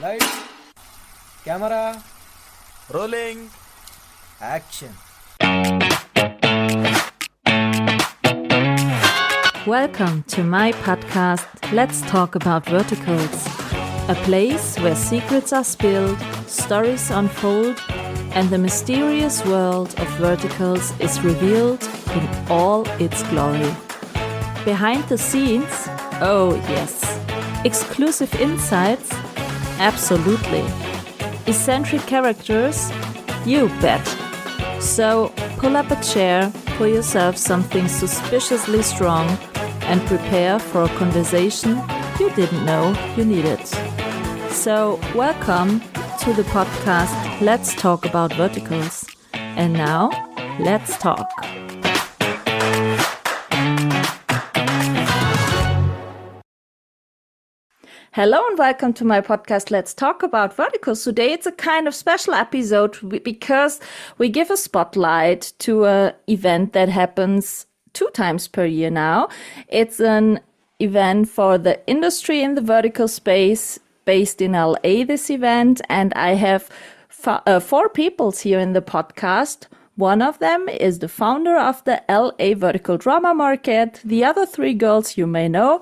Lights, camera, Rolling. action. Welcome to my podcast, Let's Talk About Verticals, a place where secrets are spilled, stories unfold, and the mysterious world of verticals is revealed in all its glory. Behind the scenes, oh yes. Exclusive insights, absolutely. Eccentric characters, you bet. So pull up a chair, pour yourself something suspiciously strong, and prepare for a conversation you didn't know you needed. So welcome to the podcast Let's Talk About Verticals. And now, let's talk. Hello and welcome to my podcast, Let's Talk About Verticals. Today it's a kind of special episode because we give a spotlight to an event that happens 2 times per year now. It's an event for the industry in the vertical space based in LA, this event. And I have 4 people here in the podcast. One of them is the founder of the LA Vertical Drama Market. The other 3 girls you may know,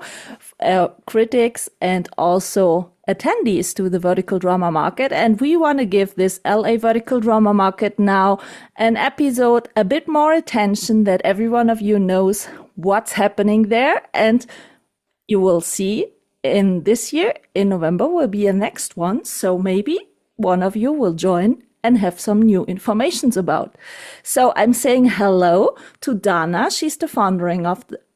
critics and also attendees to the Vertical Drama Market. And we want to give this LA Vertical Drama Market now an episode a bit more attention, that every one of you knows what's happening there. And you will see in this year, in November, will be a next one. So maybe one of you will join and have some new informations about. So I'm saying hello to Dana. She's the founder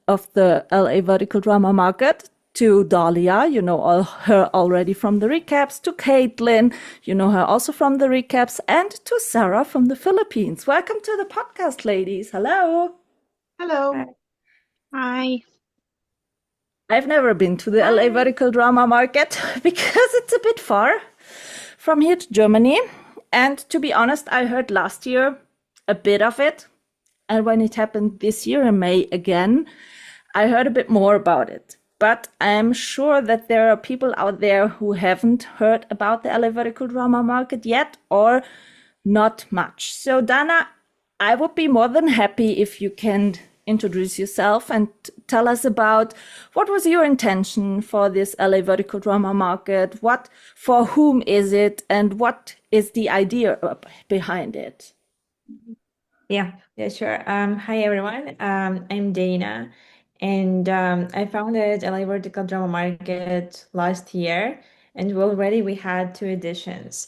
of the LA Vertical Drama Market. To Dahlia, you know her already from the recaps. To Caitlin, you know her also from the recaps. And to Sarah from the Philippines. Welcome to the podcast, ladies. Hello. Hello. Hi. I've never been to the LA Vertical Drama Market because it's a bit far from here to Germany. And to be honest, I heard last year a bit of it. And when it happened this year in May again, I heard a bit more about it. But I'm sure that there are people out there who haven't heard about the LA Vertical Drama Market yet, or not much. So Dana, I would be more than happy if you can introduce yourself and tell us about what was your intention for this LA Vertical Drama Market, for whom is it, and what is the idea behind it? Yeah, sure. Hi, everyone. I'm Dana, and I founded LA Vertical Drama Market last year, and already we had 2 editions.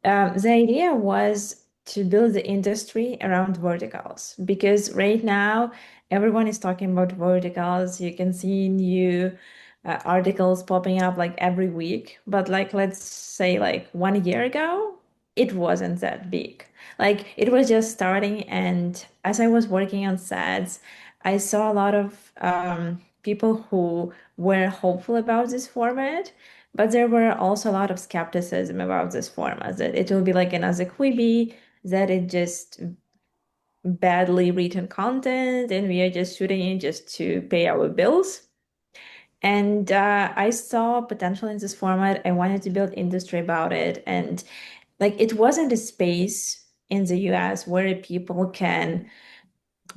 The idea was to build the industry around verticals, because right now everyone is talking about verticals. You can see new articles popping up like every week, but like let's say like 1 year ago, it wasn't that big. Like it was just starting, and as I was working on sets, I saw a lot of people who were hopeful about this format. But there were also a lot of skepticism about this format, that it will be like another Quibi, that it just badly written content and we are just shooting it just to pay our bills. And I saw potential in this format. I wanted to build industry about it. And like it wasn't a space in the US where people can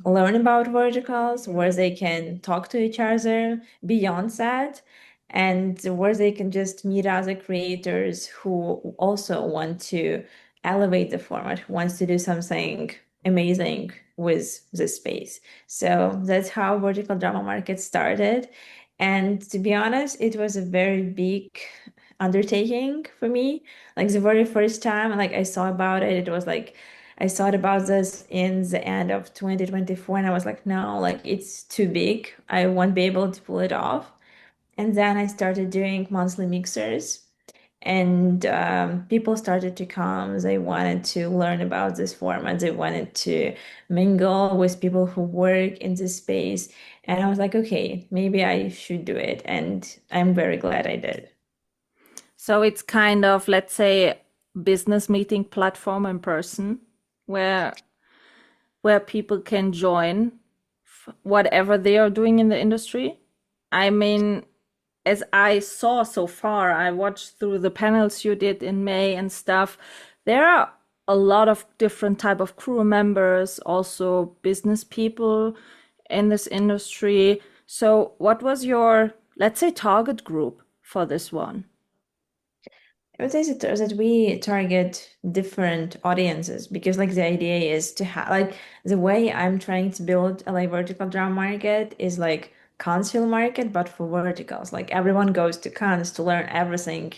learn about verticals, where they can talk to each other beyond that, and where they can just meet other creators who also want to elevate the format, who wants to do something amazing with this space. So that's how Vertical Drama Market started. And to be honest, it was a very big undertaking for me. Like the very first time like I saw about it, it was like I thought about this in the end of 2024, and I was like, no, like it's too big. I won't be able to pull it off. And then I started doing monthly mixers, and people started to come. They wanted to learn about this format. They wanted to mingle with people who work in this space. And I was like, okay, maybe I should do it. And I'm very glad I did. So it's kind of, let's say, business meeting platform in person, where people can join whatever they are doing in the industry. I mean, as I saw so far, I watched through the panels you did in May and stuff. There are a lot of different type of crew members, also business people in this industry. So what was your, let's say, target group for this one? I would say that we target different audiences because like the idea is to have like the way I'm trying to build a like vertical drama market is like console market but for verticals. Like everyone goes to cons to learn everything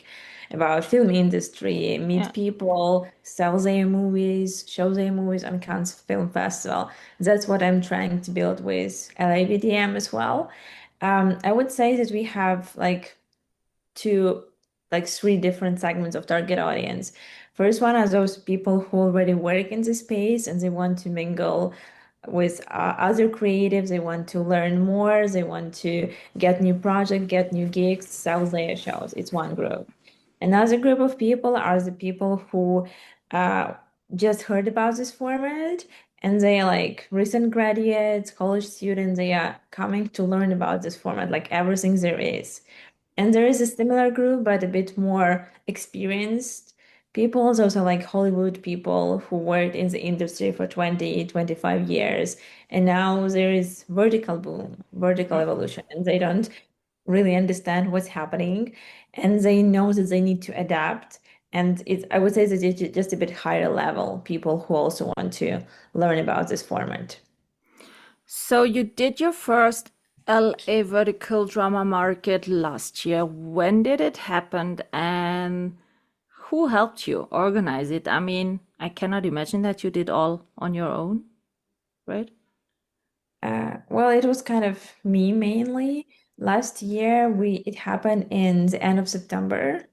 about film industry, meet Yeah. people, sell their movies, show their movies on Cannes Film Festival. That's what I'm trying to build with LAVDM as well. I would say that we have like two like three different segments of target audience. First one are those people who already work in the space and they want to mingle with other creatives. They want to learn more. They want to get new projects, get new gigs, sell their shows. It's one group. Another group of people are the people who uh, just heard about this format and they are like recent graduates, college students. They are coming to learn about this format, like everything there is. And there is a similar group, but a bit more experienced people, those are like Hollywood people who worked in the industry for 20, 25 years. And now there is vertical boom, vertical evolution, and they don't really understand what's happening. And they know that they need to adapt. And it's, I would say that it's just a bit higher level people who also want to learn about this format. So you did your first LA vertical drama market last year. When did it happen and who helped you organize it? I mean, I cannot imagine that you did all on your own, right? Well, it was kind of me mainly. Last year, it happened in the end of September.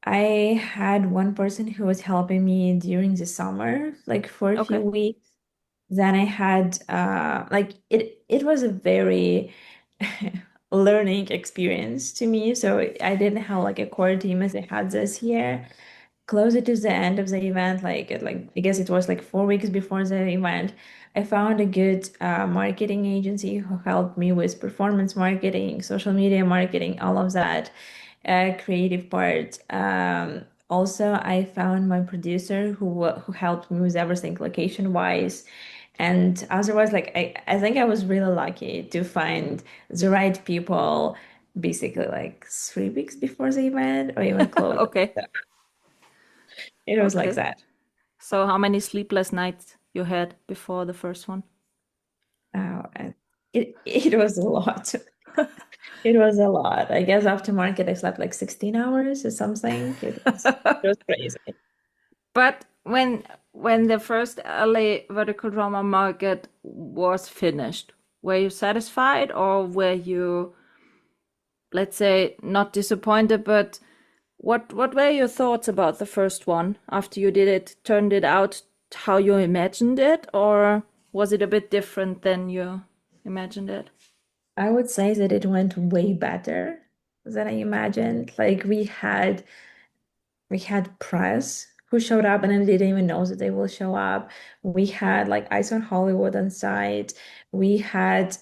I had one person who was helping me during the summer, like for a few Okay. weeks. Then I had like it was a very learning experience to me. So I didn't have like a core team as I had this year. Closer to the end of the event, like I guess it was like 4 weeks before the event, I found a good marketing agency who helped me with performance marketing, social media marketing, all of that creative part. Also, I found my producer who helped me with everything location wise. And otherwise, like I think I was really lucky to find the right people basically like 3 weeks before the event or even close. Okay. It was like Okay. that. So how many sleepless nights you had before the first one? And it was a lot. It was a lot. I guess after market, I slept like 16 hours or something. It was crazy. But when the first LA vertical drama market was finished, were you satisfied or were you, let's say, not disappointed, but what were your thoughts about the first one after you did it, turned it out how you imagined it, or was it a bit different than you imagined it? I would say that it went way better than I imagined. Like we had press who showed up and I didn't even know that they will show up. We had like Ice on Hollywood on site. We had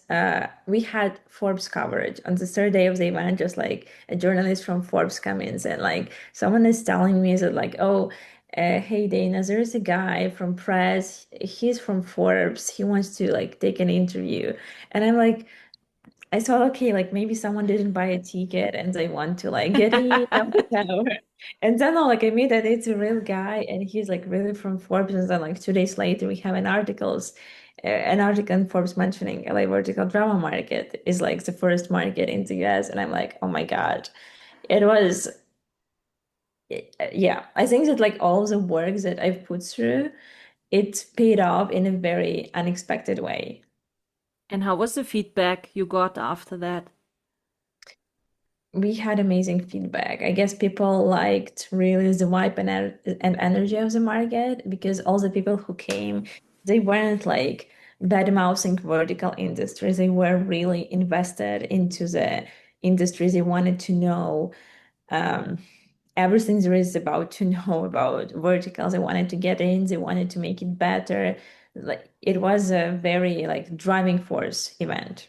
Forbes coverage on the third day of the event, just like a journalist from Forbes comes in and like someone is telling me that like, oh, hey Dana, there's a guy from press. He's from Forbes. He wants to like take an interview. And I'm like, I thought, okay, like maybe someone didn't buy a ticket and they want to like get in or whatever. And then like I made that it's a real guy and he's like really from Forbes. And then like 2 days later we have an article in Forbes mentioning LA vertical drama market is like the first market in the US. And I'm like, oh my God. It was yeah. I think that like all the work that I've put through, it paid off in a very unexpected way. And how was the feedback you got after that? We had amazing feedback. I guess people liked really the vibe and energy of the market because all the people who came, they weren't like bad-mouthing vertical industries. They were really invested into the industry. They wanted to know um, everything there is about to know about verticals. They wanted to get in. They wanted to make it better. Like it was a very like driving force event.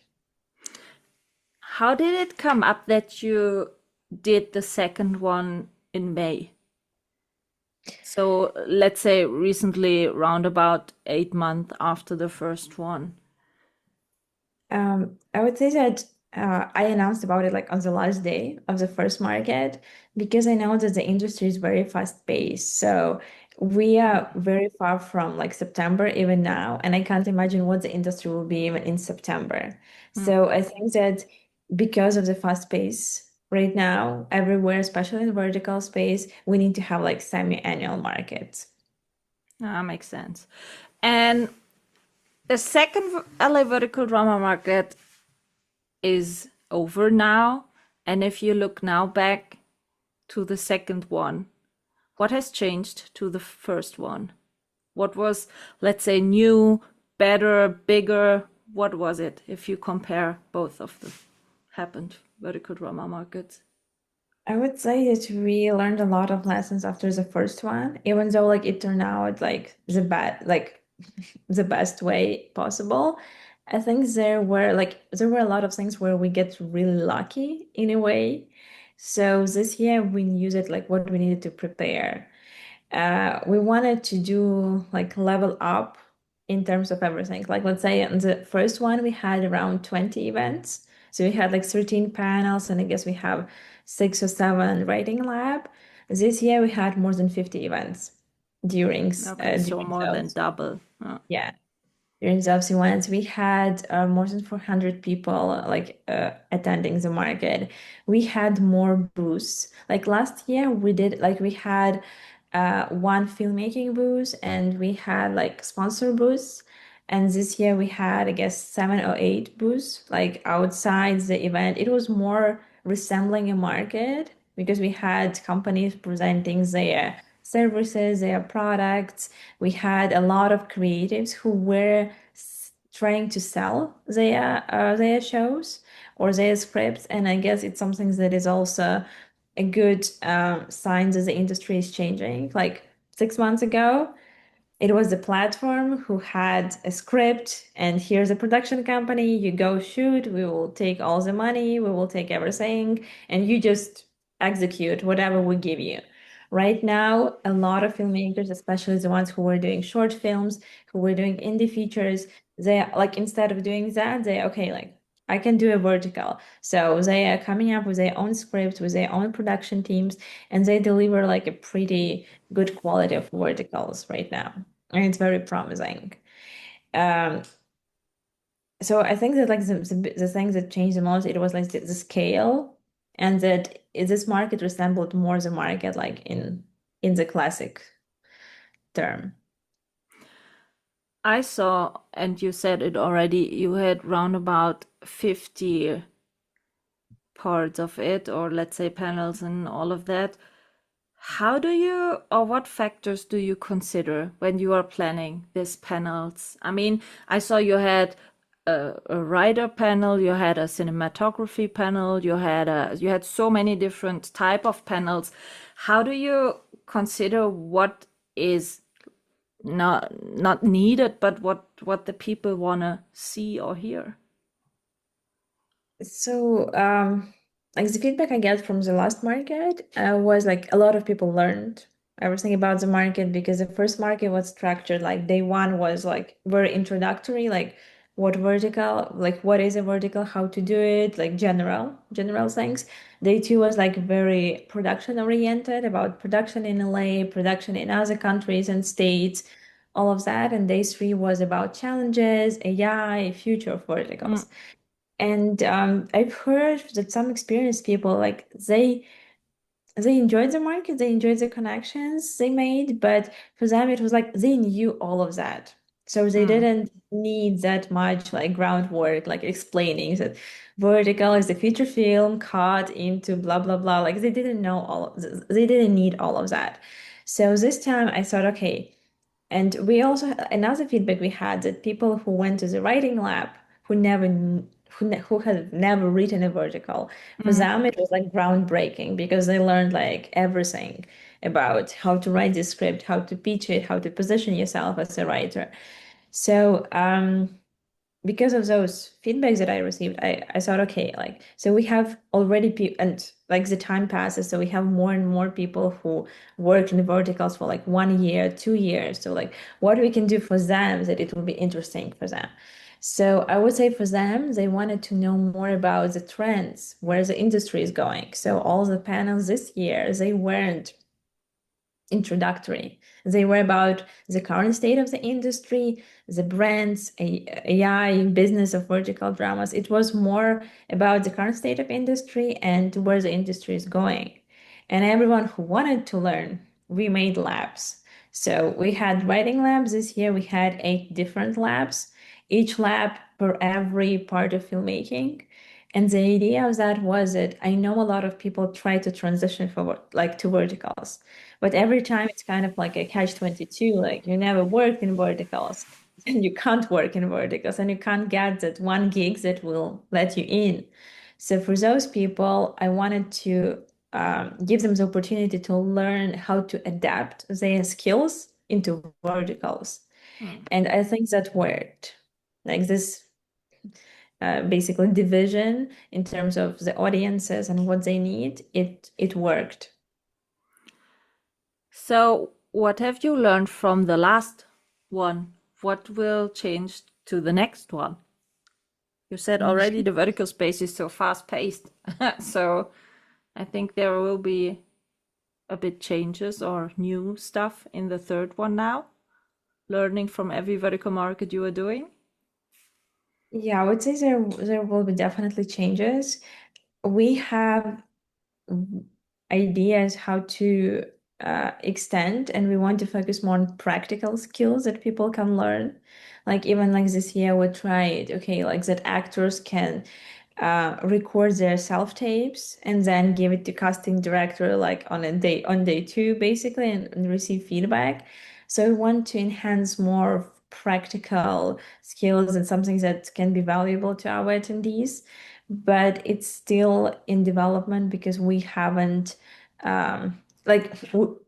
How did it come up that you did the second one in May? So let's say recently, round about 8 months after the first one. I would say that I announced about it like on the last day of the first market because I know that the industry is very fast paced. So we are very far from like September even now, and I can't imagine what the industry will be even in September. Mm. So I think that because of the fast pace right now, everywhere, especially in the vertical space, we need to have like semi-annual markets. That makes sense. And the second LA vertical drama market is over now. And if you look now back to the second one, what has changed to the first one? What was, let's say, new, better, bigger? What was it if you compare both of the happened vertical drama markets? I would say that we learned a lot of lessons after the first one, even though like it turned out like the best way possible. I think there were a lot of things where we get really lucky in a way. So this year we used it like what we needed to prepare. We wanted to do like level up in terms of everything. Like let's say in the first one we had around 20 events. So we had like 13 panels, and I guess we have 6 or 7 writing lab. This year we had more than 50 events during Okay, so during more than those. double. Yeah. During those events, we had more than 400 people attending the market. We had more booths. Like last year, we had one filmmaking booth, and we had like sponsor booths. And this year we had, I guess, 7 or 8 booths like outside the event. It was more resembling a market because we had companies presenting their services, their products. We had a lot of creatives who were trying to sell their shows or their scripts, and I guess it's something that is also a good sign that the industry is changing. Like 6 months ago, it was the platform who had a script, and here's a production company. You go shoot, we will take all the money, we will take everything, and you just execute whatever we give you. Right now, a lot of filmmakers, especially the ones who were doing short films, who were doing indie features, they like instead of doing that, they okay, like I can do a vertical. So they are coming up with their own scripts, with their own production teams, and they deliver like a pretty good quality of verticals right now. And it's very promising. Um, so I think that like the things that changed the most, it was like the scale, and that this market resembled more the market like in the classic term. I saw, and you said it already, you had round about 50 parts of it, or let's say panels and all of that. How do you, or what factors do you consider when you are planning these panels? I mean, I saw you had a writer panel, you had a cinematography panel, you had so many different type of panels. How do you consider what is not needed, but what the people want to see or hear? So, like the feedback I get from the last market was like a lot of people learned everything about the market because the first market was structured like day one was like very introductory, like what vertical, like what is a vertical, how to do it, like general things. Day two was like very production oriented about production in LA, production in other countries and states, all of that. And day three was about challenges, AI, future of verticals. Mm, And I've heard that some experienced people like they enjoyed the market, they enjoyed the connections they made, but for them it was like they knew all of that. So they mm, didn't need that much like groundwork, like explaining that vertical is a feature film cut into blah blah blah. Like they didn't know they didn't need all of that. So this time I thought, okay, and we also another feedback we had that people who went to the writing lab who who had never written a vertical, for mm. them it was like groundbreaking because they learned like everything about how to write the script, how to pitch it, how to position yourself as a writer. So because of those feedbacks that I received, I thought, okay, like, so we have already people, and like the time passes, so we have more and more people who work in the verticals for like 1 year, 2 years. So like what we can do for them that it will be interesting for them. So I would say for them, they wanted to know more about the trends, where the industry is going. So all the panels this year, they weren't introductory. They were about the current state of the industry, the brands, AI, business of vertical dramas. It was more about the current state of industry and where the industry is going. And everyone who wanted to learn, we made labs. So we had writing labs this year. We had 8 different labs, each lab for every part of filmmaking. And the idea of that was that I know a lot of people try to transition for like to verticals, but every time it's kind of like a catch-22, like you never worked in verticals and you can't work in verticals and you can't get that one gig that will let you in. So for those people, I wanted to give them the opportunity to learn how to adapt their skills into verticals. And I think that worked. Like this basically division in terms of the audiences and what they need, it worked. So, what have you learned from the last one? What will change to the next one? You said already the vertical space is so fast paced. So, I think there will be a bit changes or new stuff in the third one now, learning from every vertical market you are doing. Yeah, I would say there will be definitely changes. We have ideas how to extend, and we want to focus more on practical skills that people can learn. Like even like this year, we tried, okay, like that actors can record their self tapes and then give it to casting director like on day 2 basically and receive feedback. So we want to enhance more practical skills and something that can be valuable to our attendees, but it's still in development because we haven't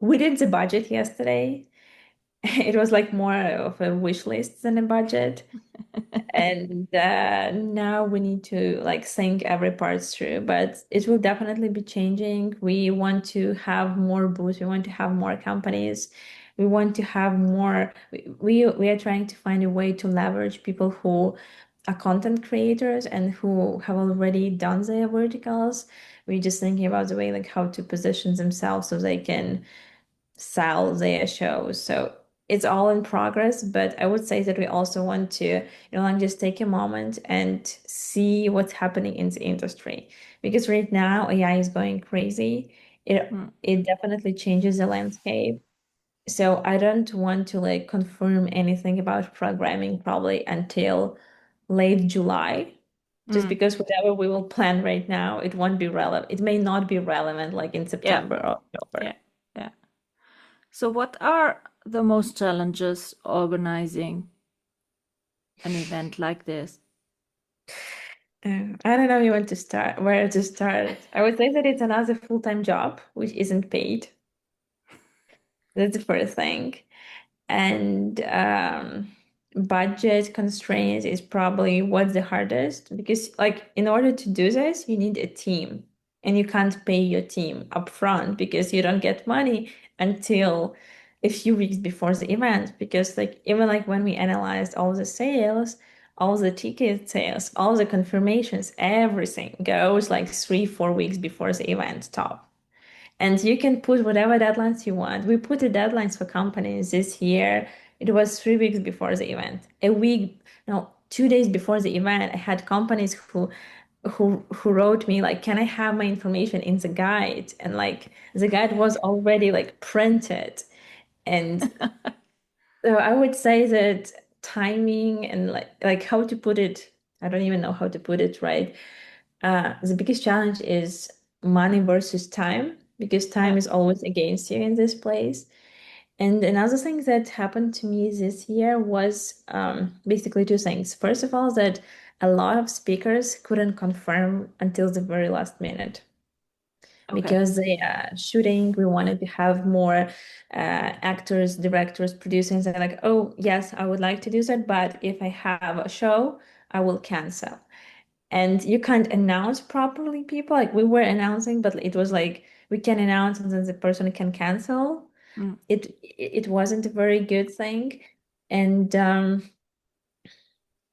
we did the budget yesterday. It was like more of a wish list than a budget. And now we need to like think every part through, but it will definitely be changing. We want to have more booths. We want to have more companies. We want to have more. We are trying to find a way to leverage people who are content creators and who have already done their verticals. We're just thinking about the way like how to position themselves so they can sell their shows. So it's all in progress, but I would say that we also want to, like just take a moment and see what's happening in the industry. Because right now AI is going crazy. It definitely changes the landscape. So I don't want to like confirm anything about programming probably until late July. Just because whatever we will plan right now, it won't be relevant. It may not be relevant like in Yeah, September or October. yeah, yeah. So, what are the most challenges organizing an event like this? I don't know where to start. I would say that it's another full-time job, which isn't paid. That's the first thing. And budget constraints is probably what's the hardest because like in order to do this, you need a team and you can't pay your team upfront because you don't get money until a few weeks before the event. Because like even like when we analyzed all the sales, all the ticket sales, all the confirmations, everything goes like 3, 4 weeks before the event top. And you can put whatever deadlines you want. We put the deadlines for companies this year. It was 3 weeks before the event. A week, no, 2 days before the event, I had companies who wrote me like, "Can I have my information in the guide?" And like the guide was already like printed. And so I would say that timing and like how to put it, I don't even know how to put it right. The biggest challenge is money versus time because time Yeah. is always against you in this place. And another thing that happened to me this year was basically two things. First of all, that a lot of speakers couldn't confirm until the very last minute Okay. because they shooting. We wanted to have more actors, directors, producers. And like, oh yes, I would like to do that, but if I have a show, I will cancel. And you can't announce properly people. Like we were announcing, but it was like we can announce and then the person can cancel. Mm. It wasn't a very good thing. And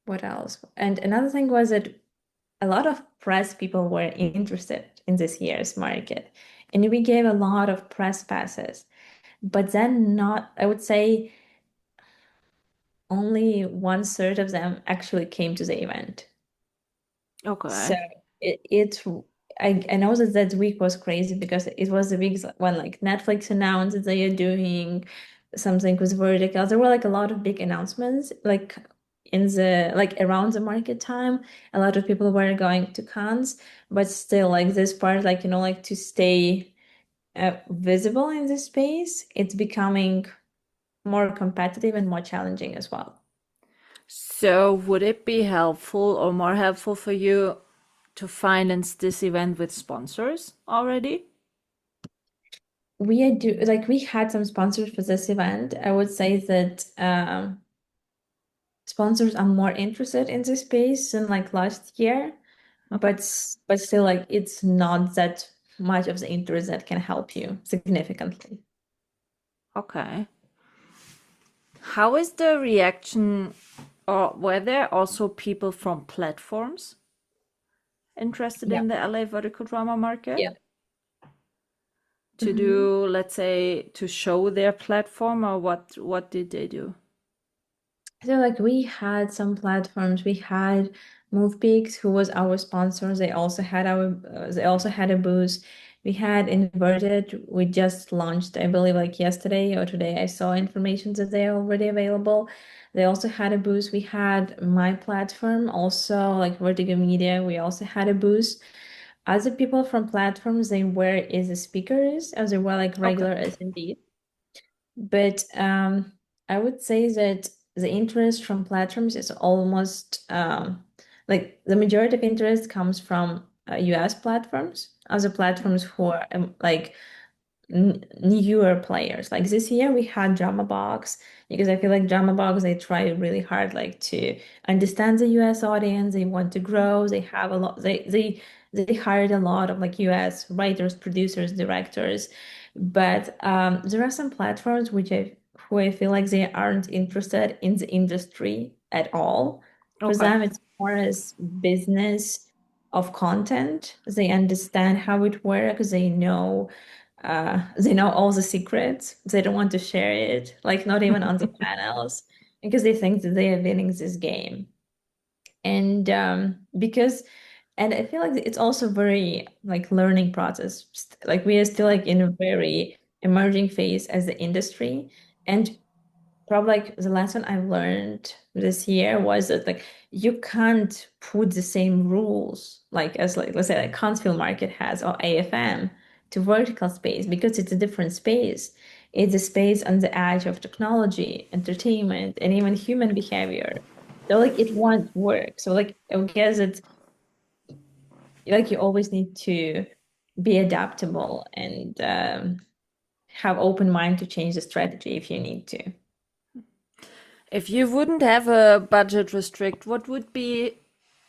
what else? And another thing was that a lot of press people were interested in this year's market. And we gave a lot of press passes. But then not, I would say only 1/3 of them actually came to the event. So Okay. it I know that that week was crazy because it was the week when like Netflix announced that they are doing something with vertical. There were like a lot of big announcements like in the like around the market time. A lot of people were going to cons, but still like this part like like to stay visible in this space, it's becoming more competitive and more challenging as well. So would it be helpful or more helpful for you to finance this event with sponsors already? We had some sponsors for this event. I would say that sponsors are more interested in this space than like last year, Okay. but still like it's not that much of the interest that can help you significantly. Okay. How is the reaction, or were there also people from platforms interested Yeah. in the LA vertical drama market Yeah. to Mhm. do, let's say, to show their platform, or what did they do? So like we had some platforms. We had MovePix, who was our sponsor. They also had a booth. We had Inverted. We just launched, I believe, like yesterday or today. I saw information that they are already available. They also had a booth. We had my platform, also like Vert-I-Go Media. We also had a booth. Other people from platforms, they were as the speakers, as they were like Okay. regular attendees. But I would say that the interest from platforms is almost like the majority of interest comes from US platforms, other platforms who are like newer players. Like this year we had Dramabox because I feel like Dramabox they try really hard like to understand the US audience. They want to grow. They have a lot. They hired a lot of like US writers, producers, directors. But there are some platforms who I feel like they aren't interested in the industry at all. For Okay. them, it's more as business of content. They understand how it works. They know all the secrets. They don't want to share it, like not even on the panels, because they think that they are winning this game. And and I feel like it's also very like learning process. Like we are still like in a very emerging phase as the industry. And probably like the lesson I learned this year was that like you can't put the same rules like as like let's say like Huntsville market has or AFM to vertical space because it's a different space. It's a space on the edge of technology, entertainment, and even human behavior. So like it won't work. So like I guess it's like you always need to be adaptable and have open mind to change the strategy if you need to. If you wouldn't have a budget restrict, what would be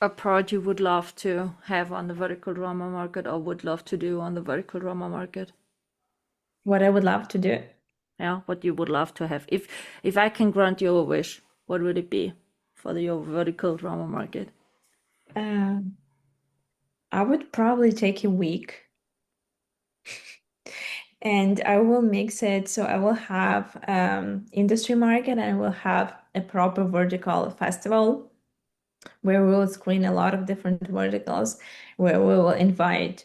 a part you would love to have on the vertical drama market or would love to do on the vertical drama market? What I would love to do. Yeah, what you would love to have. If I can grant you a wish, what would it be for your vertical drama market? Um, I would probably take a week and I will mix it. So I will have industry market and I will have a proper vertical festival where we will screen a lot of different verticals, where we will invite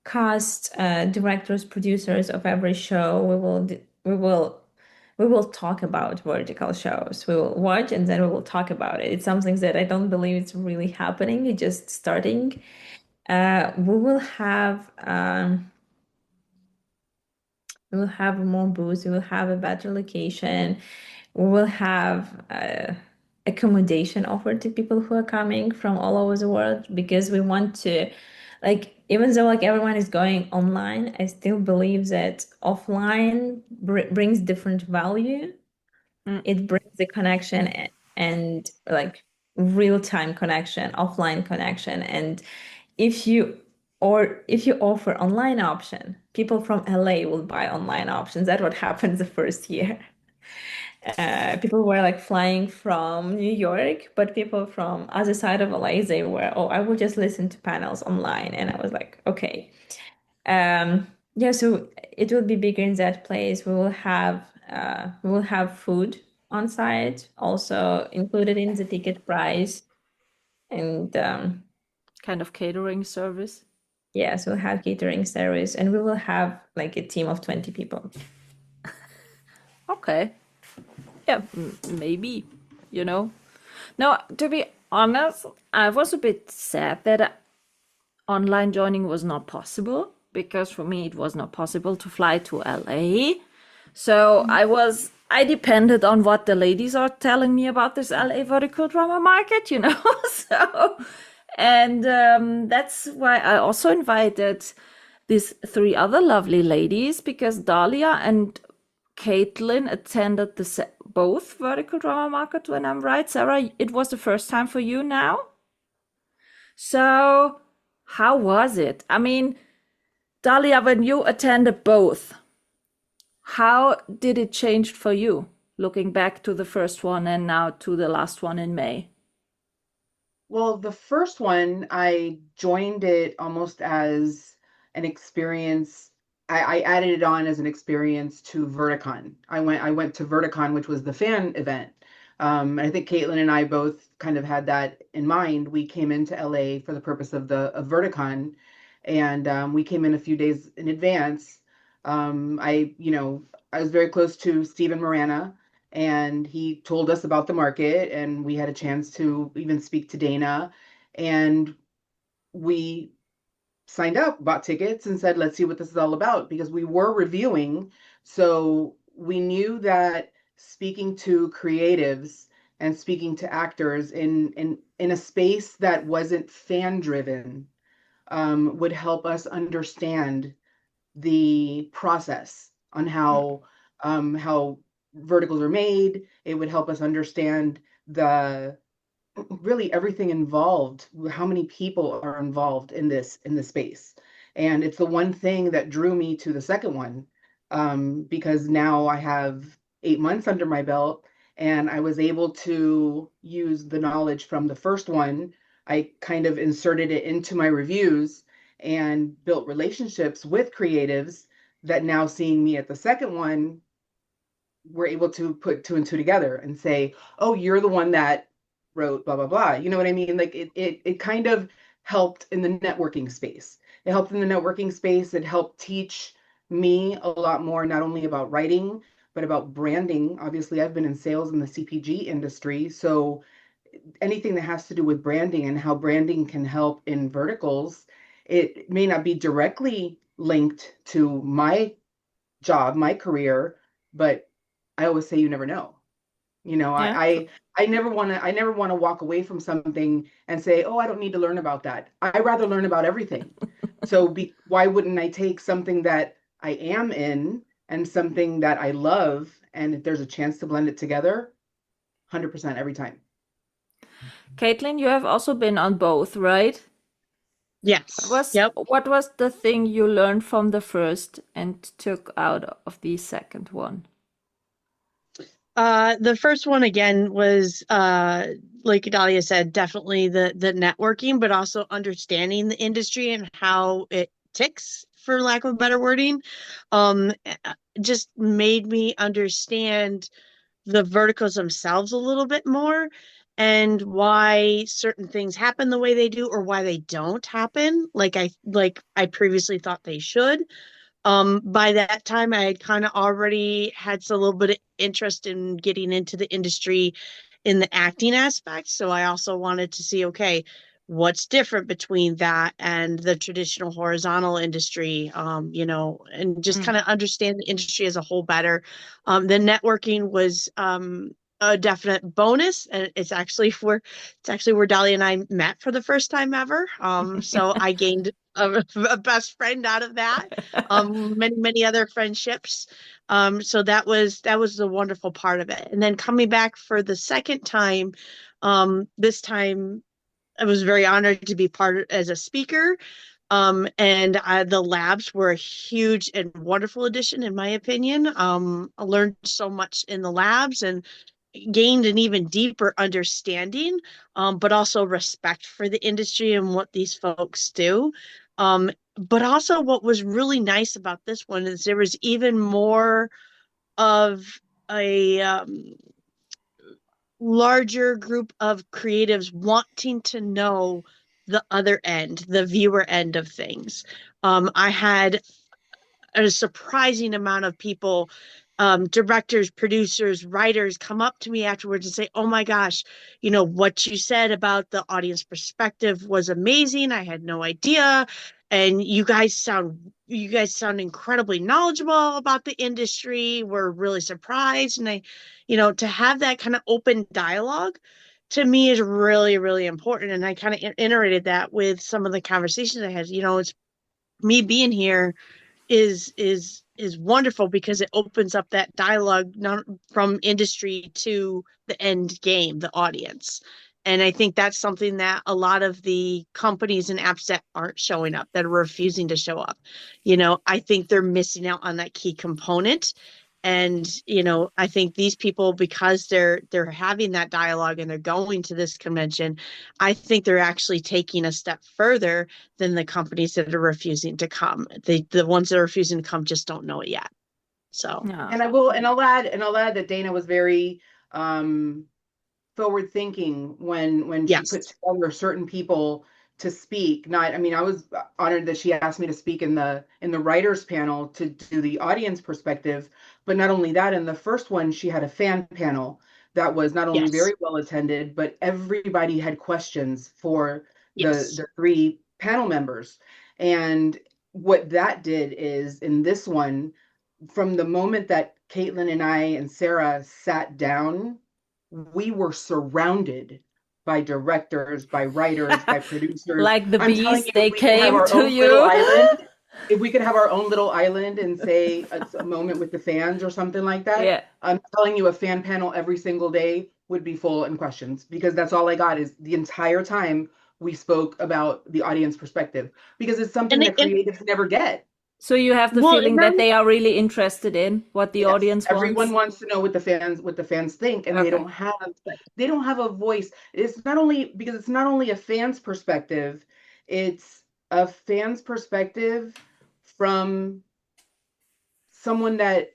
cast, directors, producers of every show. We will talk about vertical shows. We will watch and then we will talk about it. It's something that I don't believe it's really happening. It's just starting. We will have more booths. We will have a better location. We will have accommodation offered to people who are coming from all over the world because we want to, like, even though like everyone is going online, I still believe that offline brings different value. Mm. It brings the connection and like real-time connection, offline connection. And if you offer online option, people from LA will buy online options. That's what happened the first year. People were like flying from New York, but people from other side of LA, they were, oh, I will just listen to panels online. And I was like, okay. Yeah, so it will be bigger in that place. We will have food on site, also included in the ticket price. And Kind of catering service. yes, we'll have catering service, and we will have like a team of 20 people. Okay. Yeah, maybe, you know. No, to be honest, I was a bit sad that online joining was not possible because for me it was not possible to fly to LA. So I depended on what the ladies are telling me about this LA vertical drama market, you know. So, and that's why I also invited these three other lovely ladies because Dahlia and Caitlin attended both vertical drama market when I'm right. Sarah, it was the first time for you now. So how was it? I mean, Dahlia, when you attended both, how did it change for you, looking back to the first one and now to the last one in May? Well, the first one, I joined it almost as an experience. I added it on as an experience to Verticon. I went to Verticon, which was the fan event. And I think Caitlin and I both kind of had that in mind. We came into LA for the purpose of Verticon, and we came in a few days in advance. I was very close to Stephen Morana, and he told us about the market, and we had a chance to even speak to Dana, and we signed up, bought tickets, and said, let's see what this is all about, because we were reviewing. So we knew that speaking to creatives and speaking to actors in a space that wasn't fan driven would help us understand the process on how verticals are made. It would help us understand the really everything involved, how many people are involved in this space. And it's the one thing that drew me to the second one, because now I have 8 months under my belt, and I was able to use the knowledge from the first one. I kind of inserted it into my reviews and built relationships with creatives that now seeing me at the second one, we're able to put two and two together and say, oh, you're the one that wrote blah, blah, blah. You know what I mean? Like it kind of helped in the networking space. It helped in the networking space. It helped teach me a lot more, not only about writing, but about branding. Obviously, I've been in sales in the CPG industry. So anything that has to do with branding and how branding can help in verticals, it may not be directly linked to my job, my career, but I always say you never know. You know, Yeah. I never want to walk away from something and say, oh, I don't need to learn about that. I rather learn about everything. So why wouldn't I take something that I am in and something that I love, and if there's a chance to blend it together, 100% every time. Caitlin, you have also been on both, right? Yes. Yep. What was the thing you learned from the first and took out of the second one? The first one again was like Dahlia said, definitely the networking, but also understanding the industry and how it ticks, for lack of a better wording. Just made me understand the verticals themselves a little bit more and why certain things happen the way they do or why they don't happen like I previously thought they should. By that time, I had kind of already had a little bit of interest in getting into the industry in the acting aspect. So I also wanted to see, okay, what's different between that and the traditional horizontal industry, and just kind of understand the industry as a whole better. The networking was a definite bonus, and it's actually where Dahlia and I met for the first time ever. So I gained a best friend out of that. Many other friendships. So that was the wonderful part of it. And then coming back for the second time, this time I was very honored to be as a speaker. And the labs were a huge and wonderful addition, in my opinion. I learned so much in the labs and gained an even deeper understanding, but also respect for the industry and what these folks do. But also, what was really nice about this one is there was even more of a larger group of creatives wanting to know the other end, the viewer end of things. I had a surprising amount of people, directors, producers, writers, come up to me afterwards and say, "Oh my gosh, what you said about the audience perspective was amazing. I had no idea. And you guys sound incredibly knowledgeable about the industry. We're really surprised." And to have that kind of open dialogue to me is really, really important. And I kind of iterated that with some of the conversations I had. It's me being here is wonderful because it opens up that dialogue, not from industry to the end game, the audience. And I think that's something that a lot of the companies and apps that aren't showing up, that are refusing to show up, I think they're missing out on that key component. And I think these people, because they're having that dialogue and they're going to this convention, I think they're actually taking a step further than the companies that are refusing to come. The ones that are refusing to come just don't know it yet. So Yeah. And I'll add that Dana was very forward thinking when she yes. put together certain people to speak. I was honored that she asked me to speak in the writers panel to do the audience perspective, but not only that, in the first one she had a fan panel that was not only Yes. very well attended, but everybody had questions for Yes. the three panel members. And what that did is, in this one, from the moment that Caitlin and I and Sarah sat down, we were surrounded by directors, by writers, by producers. Like the I'm telling bees, you, they if we could have came our to own little you. island, if we could have our own little island and say a moment with the fans or something like that, Yeah. I'm telling you, a fan panel every single day would be full in questions, because that's all I got is the entire time we spoke about the audience perspective, because it's something And, that creatives never get. So you have the well, feeling that they are really interested in what the Yes, audience everyone wants. wants to know what the fans think, and Okay. they don't have a voice. It's not only a fan's perspective, it's a fan's perspective from someone that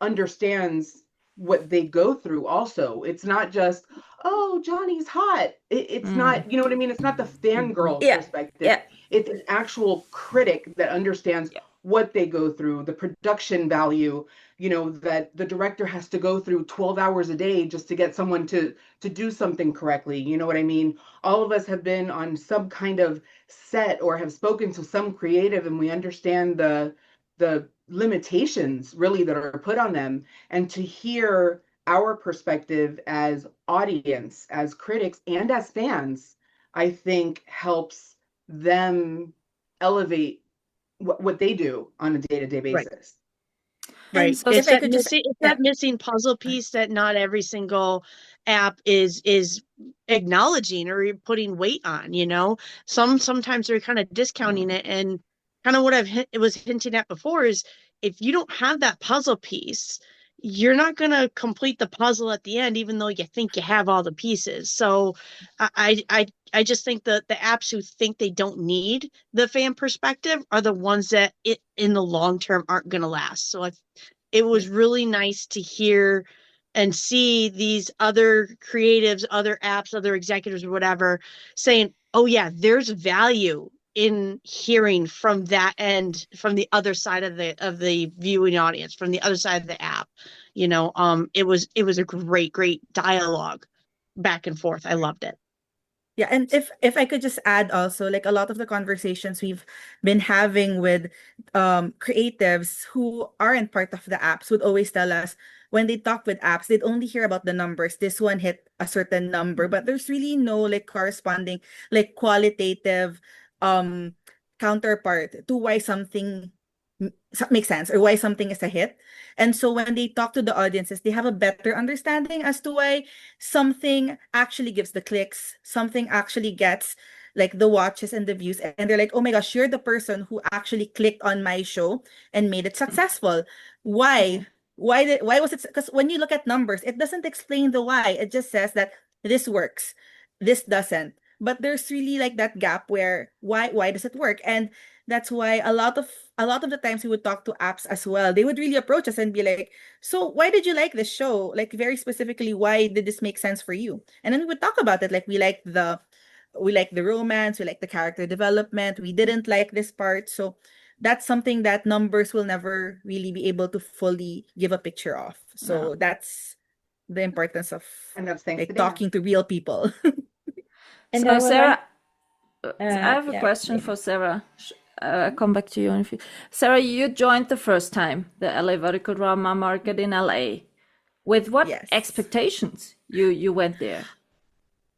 understands what they go through also. It's not just, "Oh, Johnny's hot." It's not, you know what I mean? It's not the fangirl Yeah. perspective. Yeah. It's an actual critic that understands what they go through, the production value, that the director has to go through 12 hours a day just to get someone to do something correctly. You know what I mean? All of us have been on some kind of set or have spoken to some creative, and we understand the limitations really that are put on them. And to hear our perspective as audience, as critics, and as fans, I think helps them elevate what they do on a day-to-day Right. basis. Right. So It's if I that could just missing, it's that missing puzzle piece that not every single app is acknowledging or putting weight on, Sometimes they're kind of discounting it. And kind of what it was hinting at before is, if you don't have that puzzle piece, you're not going to complete the puzzle at the end, even though you think you have all the pieces. So I just think that the apps who think they don't need the fan perspective are the ones that in the long term aren't going to last. So it was really nice to hear and see these other creatives, other apps, other executives or whatever saying, "Oh yeah, there's value in hearing from that end, from the other side of the viewing audience, from the other side of the app." It was a great dialogue back and forth. I loved it. Yeah, and if I could just add also, like a lot of the conversations we've been having with creatives who aren't part of the apps would always tell us, when they talk with apps, they'd only hear about the numbers. This one hit a certain number, but there's really no like corresponding like qualitative um counterpart to why something makes sense or why something is a hit. And so when they talk to the audiences, they have a better understanding as to why something actually gives the clicks, something actually gets like the watches and the views, and they're like, oh my gosh, you're the person who actually clicked on my show and made it successful. Why? Why was it? Because when you look at numbers, it doesn't explain the why. It just says that this works, this doesn't. But there's really like that gap where why does it work? And that's why a lot of the times we would talk to apps as well. They would really approach us and be like, so why did you like this show? Like very specifically, why did this make sense for you? And then we would talk about it. Like we like the romance, we like the character development, we didn't like this part. So that's something that numbers will never really be able to fully give a picture of. So that's the importance of And that's thanks like to Dana. talking to real people. And So I would Sarah, like, I have a yeah, question Dana. for Sarah. I'll come back to you in a few. Sarah, you joined the first time the LA Vertical Drama Market in LA. With what Yes. expectations you went there?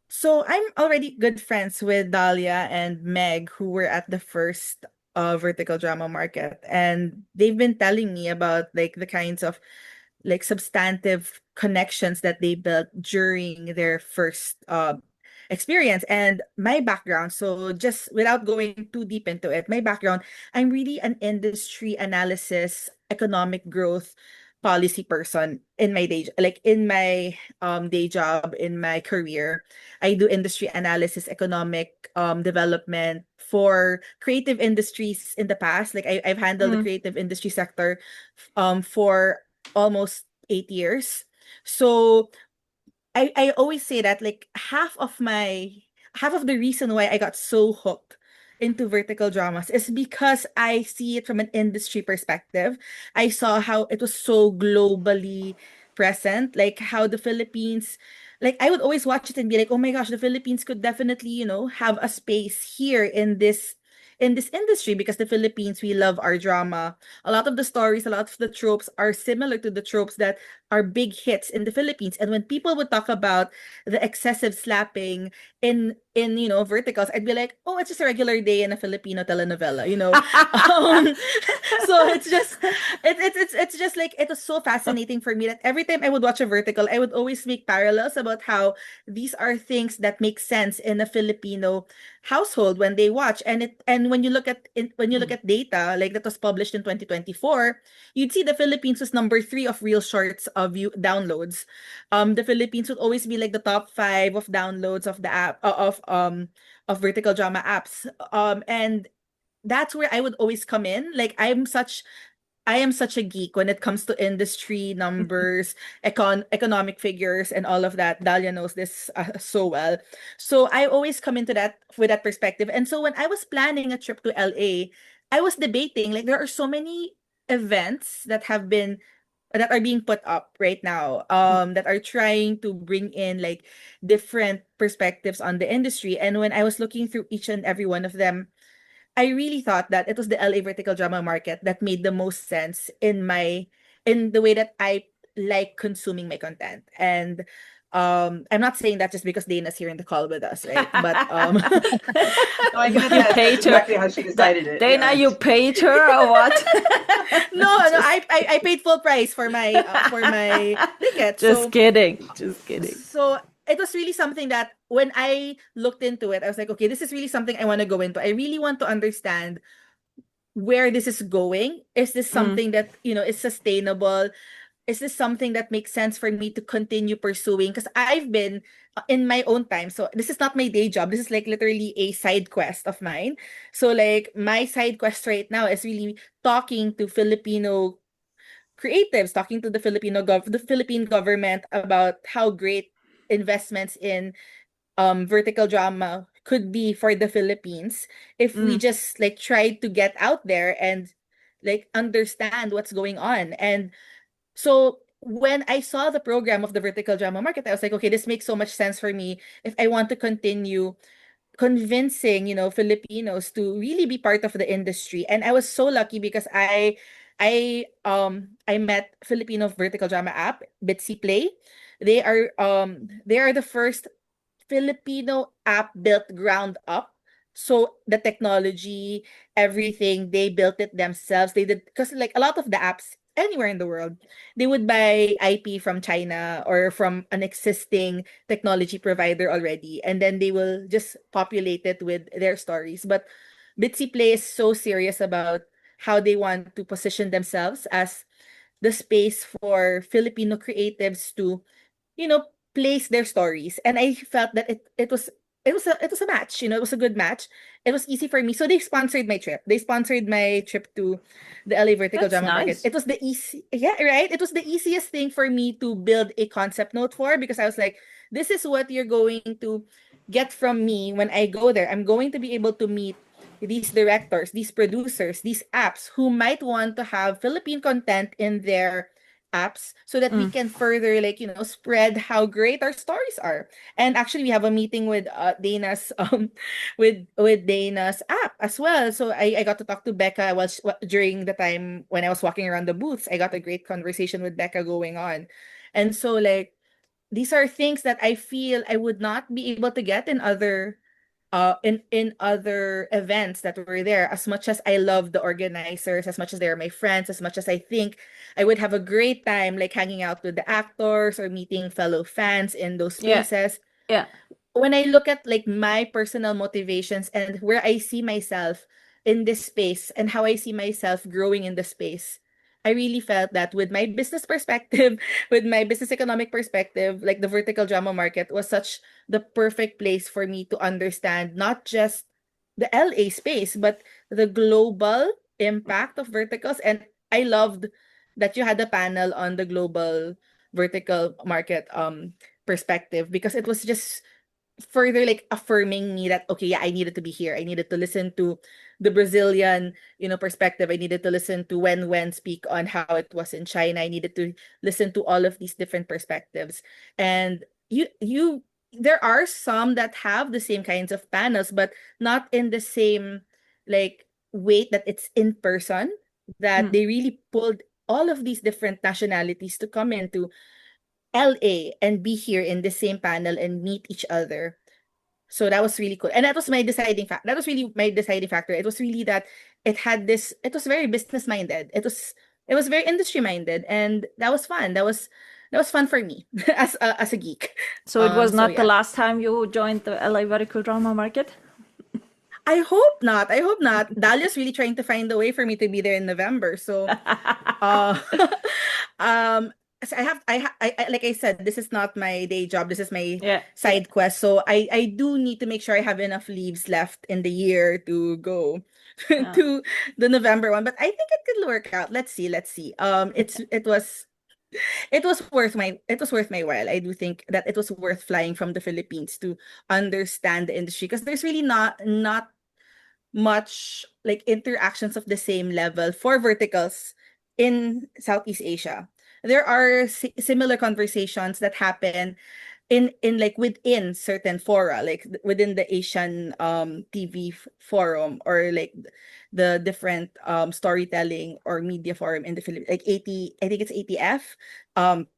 So I'm already good friends with Dahlia and Meg, who were at the first vertical drama market, and they've been telling me about like the kinds of like substantive connections that they built during their first experience and my background. So just without going too deep into it, my background, I'm really an industry analysis, economic growth policy person in my day, like in my day job, in my career. I do industry analysis, economic development for creative industries in the past. Like I've handled the creative industry sector for almost 8 years. So I always say that like half of the reason why I got so hooked into vertical dramas is because I see it from an industry perspective. I saw how it was so globally present, like how the Philippines, like I would always watch it and be like, oh my gosh, the Philippines could definitely, have a space here in this industry because the Philippines, we love our drama. A lot of the stories, a lot of the tropes are similar to the tropes that are big hits in the Philippines. And when people would talk about the excessive slapping in verticals, I'd be like, oh, it's just a regular day in a Filipino telenovela. So it's just like it was so fascinating for me that every time I would watch a vertical, I would always make parallels about how these are things that make sense in a Filipino household when they watch. And when you look at data like that was published in 2024, you'd see the Philippines was number 3 of real shorts of view downloads. The Philippines would always be like the top 5 of downloads of the app of vertical drama apps. And that's where I would always come in. Like I am such a geek when it comes to industry numbers, economic figures, and all of that. Dalia knows this so well. So I always come into that with that perspective. And so when I was planning a trip to LA, I was debating like there are so many events that are being put up right now that are trying to bring in like different perspectives on the industry. And when I was looking through each and every one of them, I really thought that it was the LA vertical drama market that made the most sense in the way that I like consuming my content. And I'm not saying that just because Dana's here in the call with us, right? But No, I can You attest. paid That's her. exactly how she decided it. Dana, yeah. you paid her or what? no, I paid full price for my ticket. Just kidding. Just kidding. So it was really something that when I looked into it, I was like, okay, this is really something I want to go into. I really want to understand where this is going. Is this something that, is sustainable? Is this something that makes sense for me to continue pursuing? Because I've been in my own time. So this is not my day job. This is like literally a side quest of mine. So like my side quest right now is really talking to Filipino creatives, talking to the Philippine government about how great investments in vertical drama could be for the Philippines if we just like try to get out there and like understand what's going on. And so when I saw the program of the vertical drama market, I was like, okay, this makes so much sense for me if I want to continue convincing, Filipinos to really be part of the industry. And I was so lucky because I met Filipino vertical drama app, Bitsy Play. They are the first Filipino app built ground up So the technology, everything, they built it themselves. They did, because like a lot of the apps anywhere in the world, they would buy IP from China or from an existing technology provider already, and then they will just populate it with their stories. But Bitsy Play is so serious about how they want to position themselves as the space for Filipino creatives to, you know, place their stories. And I felt that it was a match, it was a good match. It was easy for me. So they sponsored my trip. They sponsored my trip to the LA Vertical That's Drama Market. nice. It was the easy, yeah, right? It was the easiest thing for me to build a concept note for, because I was like, this is what you're going to get from me when I go there. I'm going to be able to meet these directors, these producers, these apps who might want to have Philippine content in their apps, so that we can further, like, spread how great our stories are. And actually we have a meeting with Dana's with Dana's app as well. So I got to talk to Becca. During the time when I was walking around the booths, I got a great conversation with Becca going on. And so, like, these are things that I feel I would not be able to get in other events that were there. As much as I love the organizers, as much as they're my friends, as much as I think I would have a great time, like, hanging out with the actors or meeting fellow fans in those Yeah. spaces, Yeah. when I look at, like, my personal motivations and where I see myself in this space and how I see myself growing in the space, I really felt that with my business perspective, with my business economic perspective, like, the vertical drama market was such the perfect place for me to understand not just the LA space, but the global impact of verticals. And I loved that you had a panel on the global vertical market perspective, because it was just further, like, affirming me that, okay, yeah, I needed to be here. I needed to listen to the Brazilian, perspective. I needed to listen to Wen speak on how it was in China. I needed to listen to all of these different perspectives. And you there are some that have the same kinds of panels, but not in the same, like, weight that it's in person, that they really pulled all of these different nationalities to come into LA and be here in the same panel and meet each other. So that was really cool. And that was my deciding factor. That was really my deciding factor. It was really that it was very business minded. It was very industry minded, and that was fun. That was fun for me as a geek. So it was So not the yeah. last time you joined the LA Vertical Drama Market? I hope not. I hope not. Dalia's really trying to find a way for me to be there in November. So uh um so like I said, this is not my day job. This is my Yeah. side quest. So I do need to make sure I have enough leaves left in the year to go to the November one. But I think it could work out. Let's see. Let's see. It was worth my while. I do think that it was worth flying from the Philippines to understand the industry, because there's really not much, like, interactions of the same level for verticals in Southeast Asia. There are similar conversations that happen in like within certain fora, like within the Asian TV forum, or like the different storytelling or media forum in the Philippines, like 80, I think it's ATF.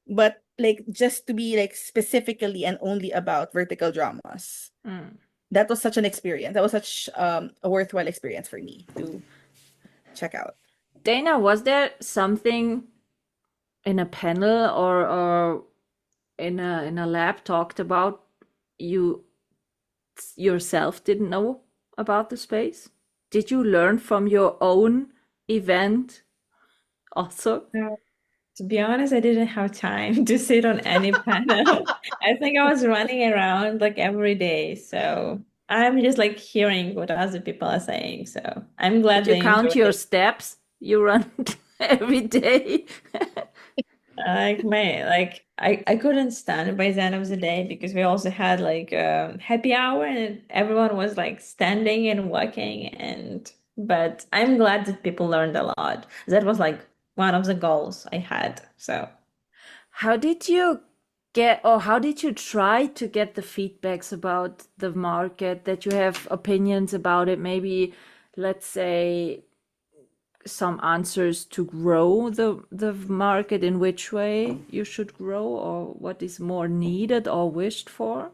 But, like, just to be, like, specifically and only about vertical dramas, that was such an experience. That was such a worthwhile experience for me to check out. Dana, was there something in a panel or in a lab talked about you yourself didn't know about the space? Did you learn from your own event also? No, to be honest, I didn't have time to sit on any panel. I think I was running around like every day. So I'm just like hearing what other people are saying. So I'm glad Did you they count enjoyed your it. steps you run every day? I couldn't stand by the end of the day because we also had like happy hour and everyone was like standing and walking, and but I'm glad that people learned a lot. That was like one of the goals I had. So How did you how did you try to get the feedbacks about the market, that you have opinions about it? Maybe, let's say, some answers to grow the market, in which way you should grow, or what is more needed or wished for?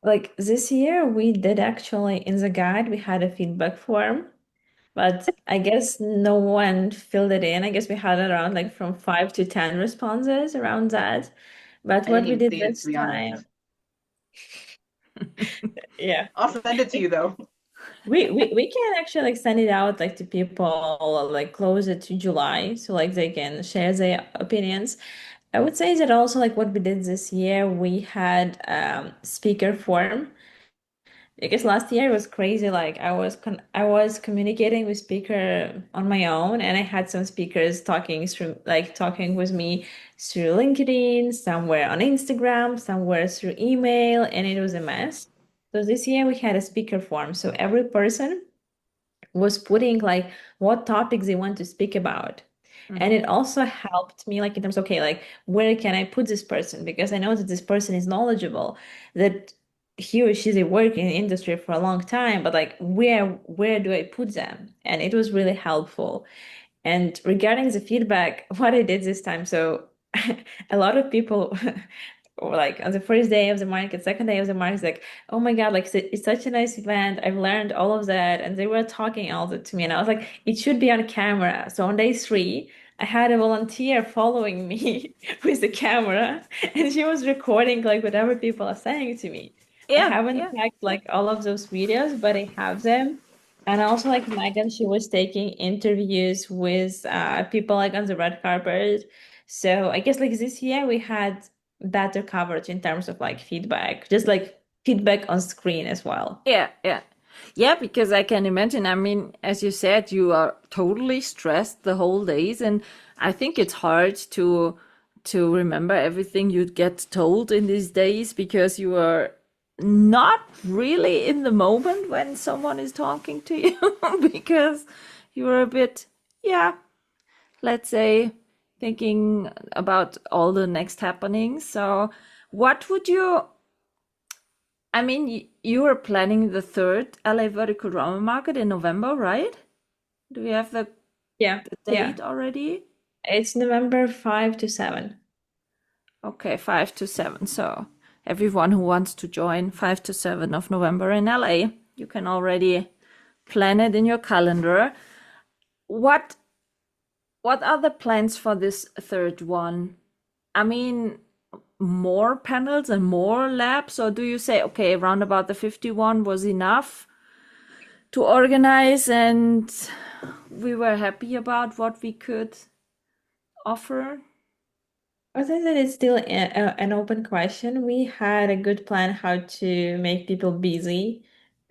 Like this year, we did actually in the guide, we had a feedback form, but I guess no one filled it in. I guess we had around like from 5 to 10 responses around that. But I what didn't we even did see it, to this be honest. time, yeah. I'll send it to you though. We can actually like send it out like to people like close it to July so like they can share their opinions. I would say that also like what we did this year, we had speaker forum because last year it was crazy. Like I was communicating with speaker on my own, and I had some speakers talking with me through LinkedIn, somewhere on Instagram, somewhere through email, and it was a mess. So this year we had a speaker forum. So every person was putting like what topics they want to speak about. And it also helped me like in terms of okay, like where can I put this person? Because I know that this person is knowledgeable, that he or she's worked in the industry for a long time, but like where do I put them? And it was really helpful. And regarding the feedback, what I did this time, so a lot of people or like on the first day of the market, second day of the market, like, oh my God, like it's such a nice event. I've learned all of that. And they were talking all that to me. And I was like, it should be on camera. So on day three, I had a volunteer following me with the camera, and she was recording like whatever people are saying to me. I Yeah, haven't yeah. checked like all of those videos, but I have them. And also like Megan, she was taking interviews with people like on the red carpet. So I guess like this year we had better coverage in terms of like feedback, just like feedback on screen as well. Yeah, yeah. Yeah, because I can imagine, I mean, as you said, you are totally stressed the whole days, and I think it's hard to remember everything you get told in these days because you are not really in the moment when someone is talking to you because you are a bit, yeah, let's say, thinking about all the next happenings. So, what would you I mean, you were planning the third LA Vertical Drama Market in November, right? Do we have Yeah, the yeah. date already? It's November 5 to 7. Okay, 5 to 7. So everyone who wants to join 5 to 7 of November in LA, you can already plan it in your calendar. What are the plans for this third one? I mean, more panels and more labs, or do you say, okay, around about the 51 was enough to organize and we were happy about what we could offer? I think that it's still an open question. We had a good plan how to make people busy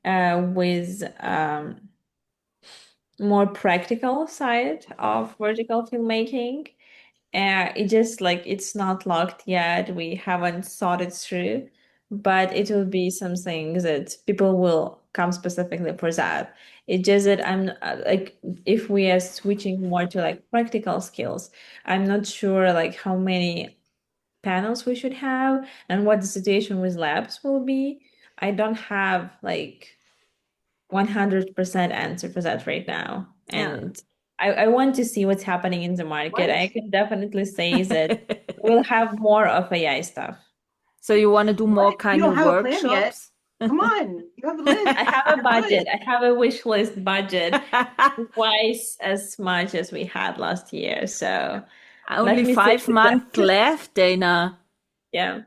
with more practical side of vertical filmmaking. It just like it's not locked yet. We haven't thought it through, but it will be something that people will come specifically for that. It's just that I'm like if we are switching more to like practical skills, I'm not sure like how many panels we should have and what the situation with labs will be. I don't have like 100% answer for that right now. Yeah. And I want to see what's happening in the market. What? I can definitely say that we'll have more of AI stuff. So you want to do more What? You kind don't of have a plan yet. workshops? Come on. You have a list. I have a You're budget. good. I have a wish list budget twice as much as we had last year. So let Only me see. 5 months left, Dana. Yeah.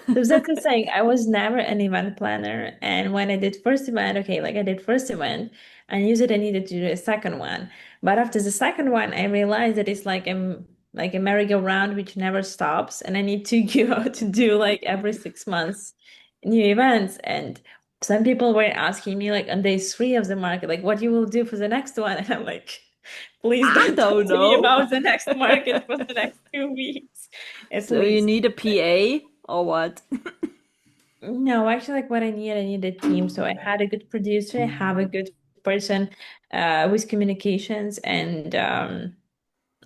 So that's the thing. I was never an event planner. And when I did first event, okay, like I did first event, I knew that I needed to do a second one. But after the second one, I realized that it's like a merry-go-round which never stops. And I need to go to do like every 6 months new events. And some people were asking me like on day three of the market, like what you will do for the next one. And I'm like, please I don't talk don't to me know. about the next market for the next 2 weeks at So you least. need a PA or what? No, actually, like what I need a team. So I had a good producer, I have a good person with communications and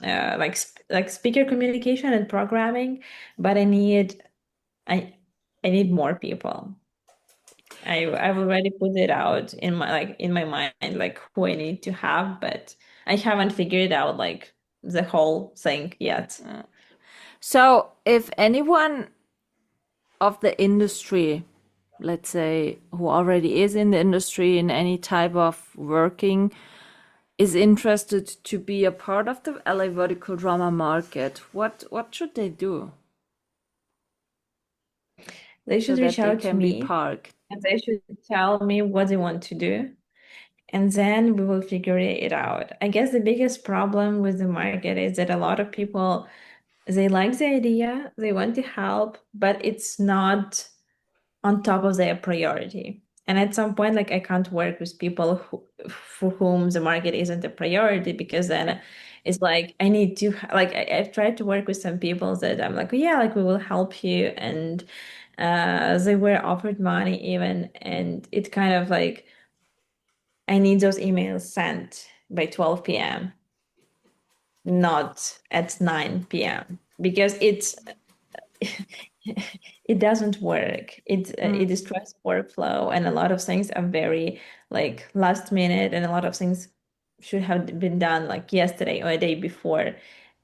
like speaker communication and programming, but I I need more people. I've already put it out in my mind like who I need to have, but I haven't figured out like the whole thing yet. So if anyone of the industry let's say, who already is in the industry in any type of working, is interested to be a part of the LA vertical drama market, what should they do They so should reach that they out to can be me part? and they should tell me what they want to do, and then we will figure it out. I guess the biggest problem with the market is that a lot of people, they like the idea, they want to help, but it's not on top of their priority. And at some point, like I can't work with people for whom the market isn't a priority, because then it's like I need to like I've tried to work with some people that I'm like, "Oh, yeah, like we will help you," and they were offered money even, and it kind of like I need those emails sent by 12 p.m., not at 9 p.m., because it doesn't work. It destroys workflow, and a lot of things are very like last minute, and a lot of things should have been done like yesterday or a day before,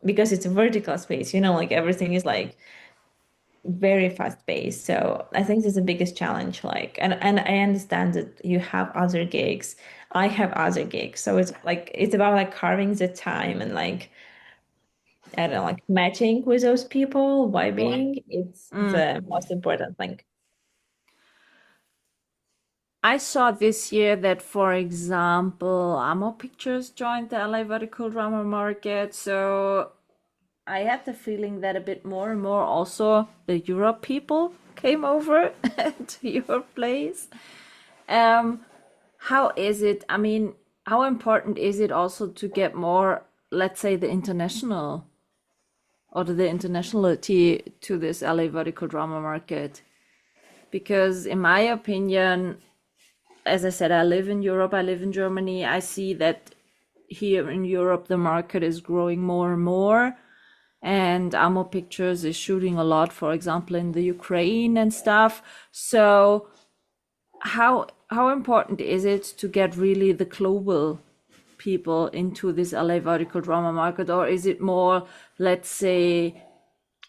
because it's a vertical space, like everything is like very fast paced. So I think this is the biggest challenge. Like, and I understand that you have other gigs. I have other gigs. So it's about like carving the time and like I don't know, like matching with those people, vibing. It's the most important thing. I saw this year that, for example, Amo Pictures joined the LA vertical drama market, so I had the feeling that a bit more and more also the Europe people came over to your place. Um, how is it? I mean, how important is it also to get more, let's say, the international or the internationality to this LA vertical drama market? Because in my opinion, as I said, I live in Europe, I live in Germany. I see that here in Europe, the market is growing more and more. And Amo Pictures is shooting a lot, for example, in the Ukraine and stuff. So how important is it to get really the global people into this LA vertical drama market, or is it more, let's say,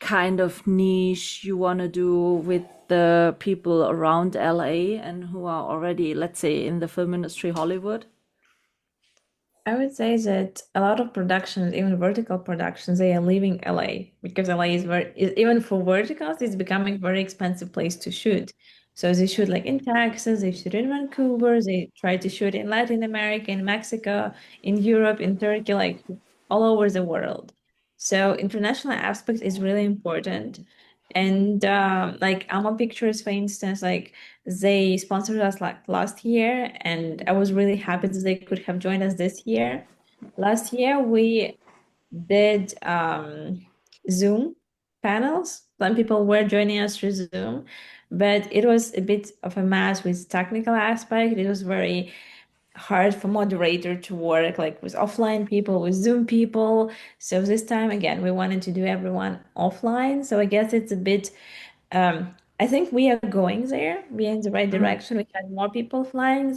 kind of niche you want to do with the people around LA and who are already, let's say, in the film industry, Hollywood? I would say that a lot of productions, even vertical productions, they are leaving LA because LA even for verticals, it's becoming very expensive place to shoot. So they shoot like in Texas, they shoot in Vancouver, they try to shoot in Latin America, in Mexico, in Europe, in Turkey, like all over the world. So international aspect is really important. And like Alma Pictures, for instance, like they sponsored us like last year, and I was really happy that they could have joined us this year. Last year we did Zoom panels. Some people were joining us through Zoom, but it was a bit of a mess with technical aspect. It was very hard for moderator to work like with offline people, with Zoom people. So this time again, we wanted to do everyone offline. So I guess it's a bit I think we are going there. We are in the right direction. We had more people flying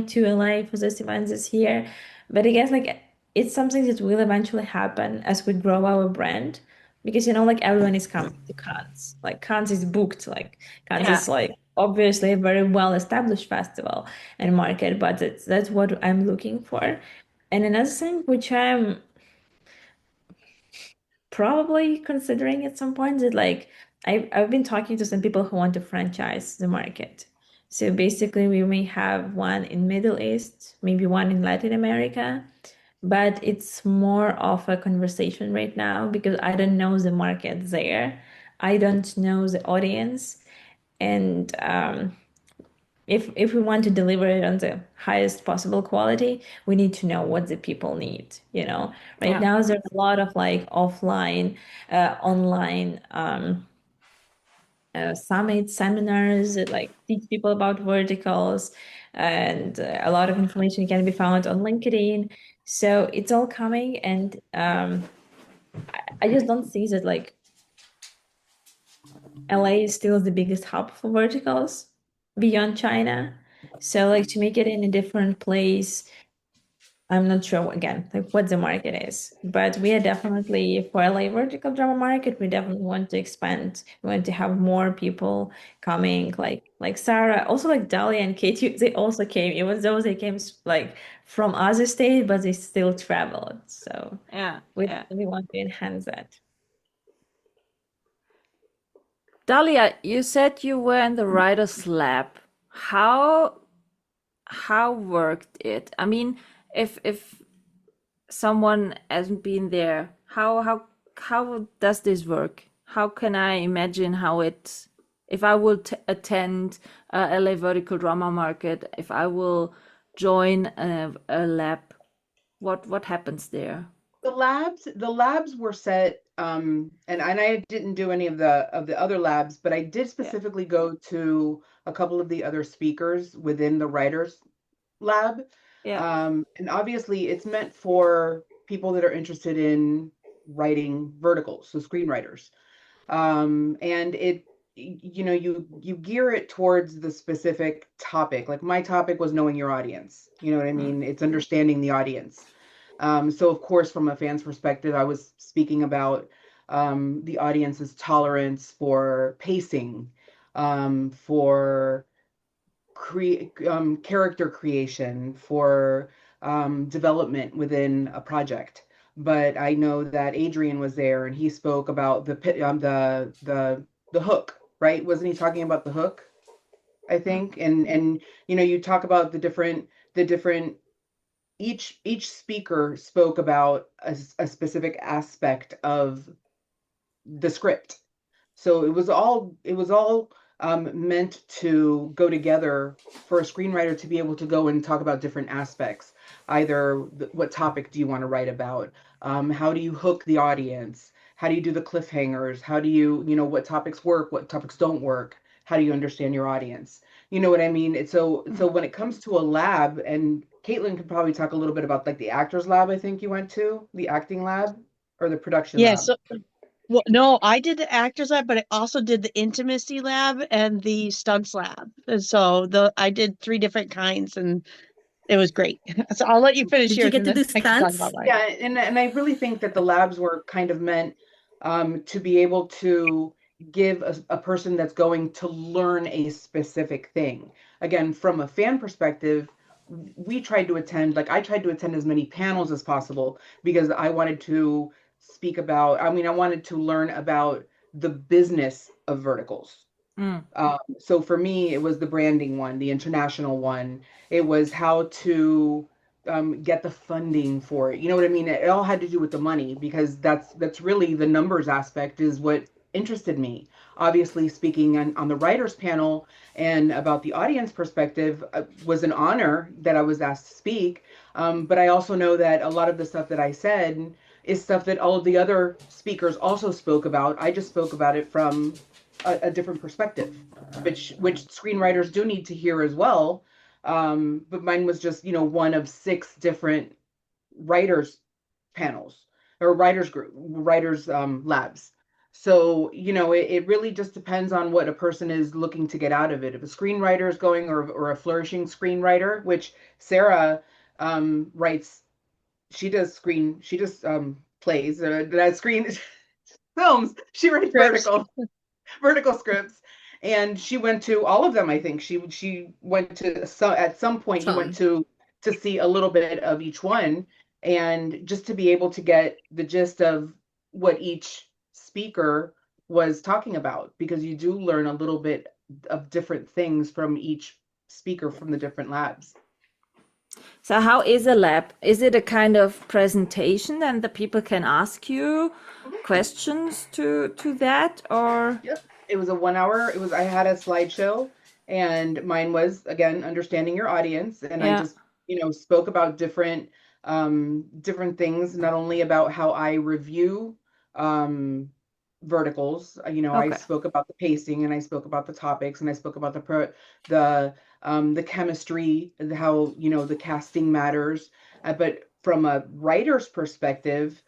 to LA for this event this year. But I guess like it's something that will eventually happen as we grow our brand. Because like everyone is coming to Cannes. Like Cannes is booked. Like Cannes Yeah. is like obviously a very well established festival and market, but that's what I'm looking for. And another thing which I'm probably considering at some point that like I've been talking to some people who want to franchise the market. So basically we may have one in Middle East, maybe one in Latin America, but it's more of a conversation right now because I don't know the market there. I don't know the audience. And if we want to deliver it on the highest possible quality, we need to know what the people need. Right Yeah. now there's a lot of like offline, online summits, seminars that like teach people about verticals, and a lot of information can be found on LinkedIn. So it's all coming, and I just don't see that like LA is still the biggest hub for verticals beyond China. So like to make it in a different place, I'm not sure again, like what the market is, but we are definitely for LA vertical drama market. We definitely want to expand. We want to have more people coming, like Sarah, also like Dahlia and Kate. They also came, even though they came like from other state, but they still traveled. So Yeah, we yeah. we want to enhance that. Dahlia, you said you were in the writer's lab. How worked it? I mean, if someone hasn't been there, how does this work? How can I imagine how it, if I will attend LA Vertical Drama Market, if I will join a lab, what happens there? The labs were set, and I didn't do any of the other labs, but I did specifically go to a couple of the other speakers within the writers lab. Yeah. And obviously it's meant for people that are interested in writing verticals, so screenwriters. And you gear it towards the specific topic. Like my topic was knowing your audience. You know what I mean? It's understanding the audience. So of course, from a fan's perspective, I was speaking about the audience's tolerance for pacing, for character creation, for development within a project. But I know that Adrian was there and he spoke about the hook, right? Wasn't he talking about the hook? I think, and you talk about the different each speaker spoke about a specific aspect of the script. So it was all meant to go together for a screenwriter to be able to go and talk about different aspects. Either what topic do you want to write about? How do you hook the audience? How do you do the cliffhangers? How do what topics work? What topics don't work? How do you understand your audience? You know what I mean? So when it comes to a lab, and Caitlin could probably talk a little bit about like the actors lab, I think you went to, the acting lab or the production Yeah, lab. so well, no, I did the actors lab, but I also did the intimacy lab and the stunts lab. And so I did three different kinds and it was great. So I'll let you finish Did you yours get and to then do I can talk about stunts? mine. Yeah, and I really think that the labs were kind of meant to be able to give a person that's going to learn a specific thing. Again, from a fan perspective, we tried to attend, like I tried to attend as many panels as possible because I wanted to speak about, I mean, I wanted to learn about the business of verticals. Mm. So for me, it was the branding one, the international one. It was how to get the funding for it. You know what I mean? It all had to do with the money because that's really the numbers aspect is what interested me. Obviously, speaking on the writers panel and about the audience perspective was an honor that I was asked to speak. But I also know that a lot of the stuff that I said is stuff that all of the other speakers also spoke about. I just spoke about it from a different perspective, which screenwriters do need to hear as well. But mine was just one of six different writers panels or writers labs. So it really just depends on what a person is looking to get out of it. If a screenwriter is going, or a flourishing screenwriter, which Sarah writes, she does plays, that screen films. She writes Scripts. vertical scripts, and she went to all of them. I think she went to at some point you went Some. to see a little bit of each one, and just to be able to get the gist of what each speaker was talking about, because you do learn a little bit of different things from each speaker from the different labs. So how is a lab? Is it a kind of presentation and the people can ask you questions to that, or? Yep. It was a 1 hour. I had a slideshow, and mine was again understanding your audience. And I Yeah. just, spoke about different things, not only about how I review verticals. I Okay. spoke about the pacing, and I spoke about the topics, and I spoke about the chemistry, and how the casting matters. But from a writer's perspective,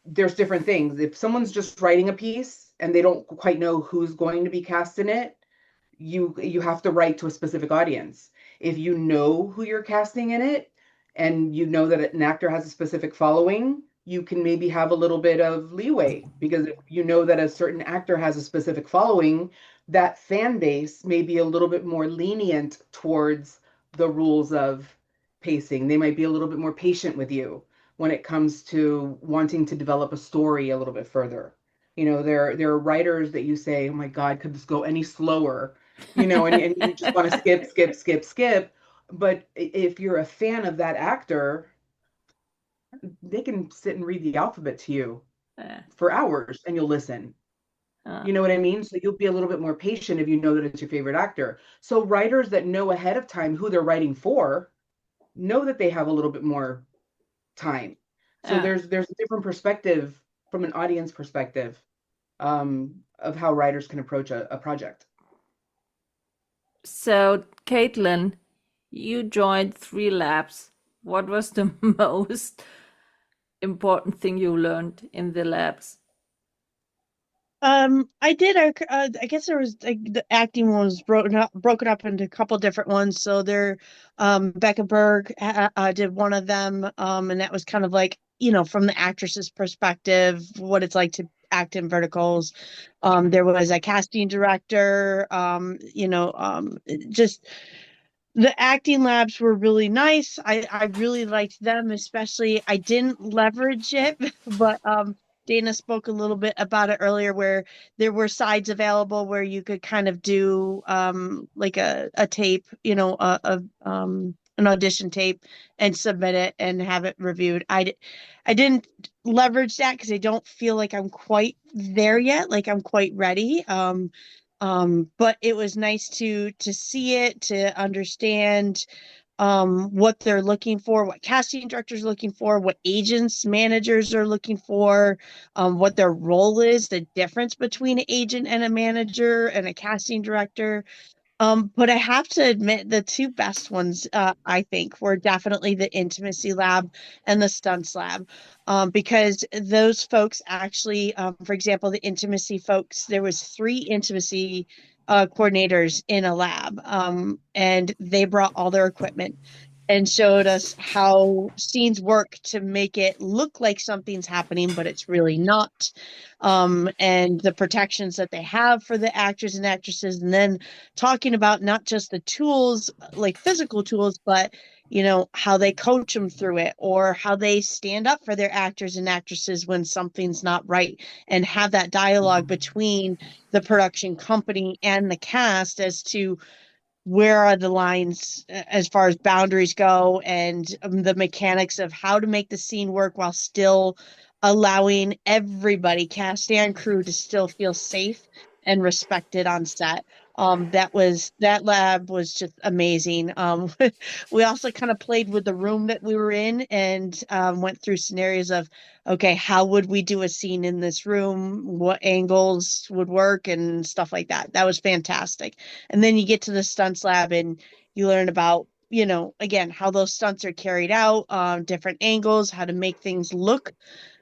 there's different things. If someone's just writing a piece and they don't quite know who's going to be cast in it, you have to write to a specific audience. If you know who you're casting in it, and you know that an actor has a specific following, you can maybe have a little bit of leeway, because if you know that a certain actor has a specific following, that fan base may be a little bit more lenient towards the rules of pacing. They might be a little bit more patient with you when it comes to wanting to develop a story a little bit further. There are writers that you say, oh my God, could this go any slower? And you just want to skip, skip, skip, skip. But if you're a fan of that actor, they can sit and read the alphabet to you Yeah. for hours and you'll listen. You know what I mean? So you'll be a little bit more patient if you know that it's your favorite actor. So writers that know ahead of time who they're writing for know that they have a little bit more time. So Yeah. there's a different perspective from an audience perspective, of how writers can approach a project. So, Caitlin, you joined 3 labs. What was the most important thing you learned in the labs? I did. I guess there was the acting one was broken up into a couple different ones. So there, Becca Berg did one of them, and that was kind of like, from the actress's perspective, what it's like to act in verticals. There was a casting director, just the acting labs were really nice. I really liked them, especially I didn't leverage it, but Dana spoke a little bit about it earlier, where there were sides available where you could kind of do like a tape, an audition tape, and submit it and have it reviewed. I didn't leverage that because I don't feel like I'm quite there yet, like I'm quite ready. But it was nice to see it, to understand what they're looking for, what casting directors are looking for, what agents, managers are looking for, what their role is, the difference between an agent and a manager and a casting director. But I have to admit, the two best ones, I think, were definitely the intimacy lab and the stunts lab, because those folks actually, for example, the intimacy folks, there was 3 intimacy coordinators in a lab, and they brought all their equipment and showed us how scenes work to make it look like something's happening, but it's really not. And the protections that they have for the actors and actresses, and then talking about not just the tools, like physical tools, but how they coach them through it, or how they stand up for their actors and actresses when something's not right, and have that dialogue between the production company and the cast as to where are the lines as far as boundaries go, and the mechanics of how to make the scene work while still allowing everybody, cast and crew, to still feel safe and respected on set. That lab was just amazing. We also kind of played with the room that we were in, and went through scenarios of, okay, how would we do a scene in this room? What angles would work and stuff like that. That was fantastic. And then you get to the stunts lab and you learn about, again, how those stunts are carried out, different angles, how to make things look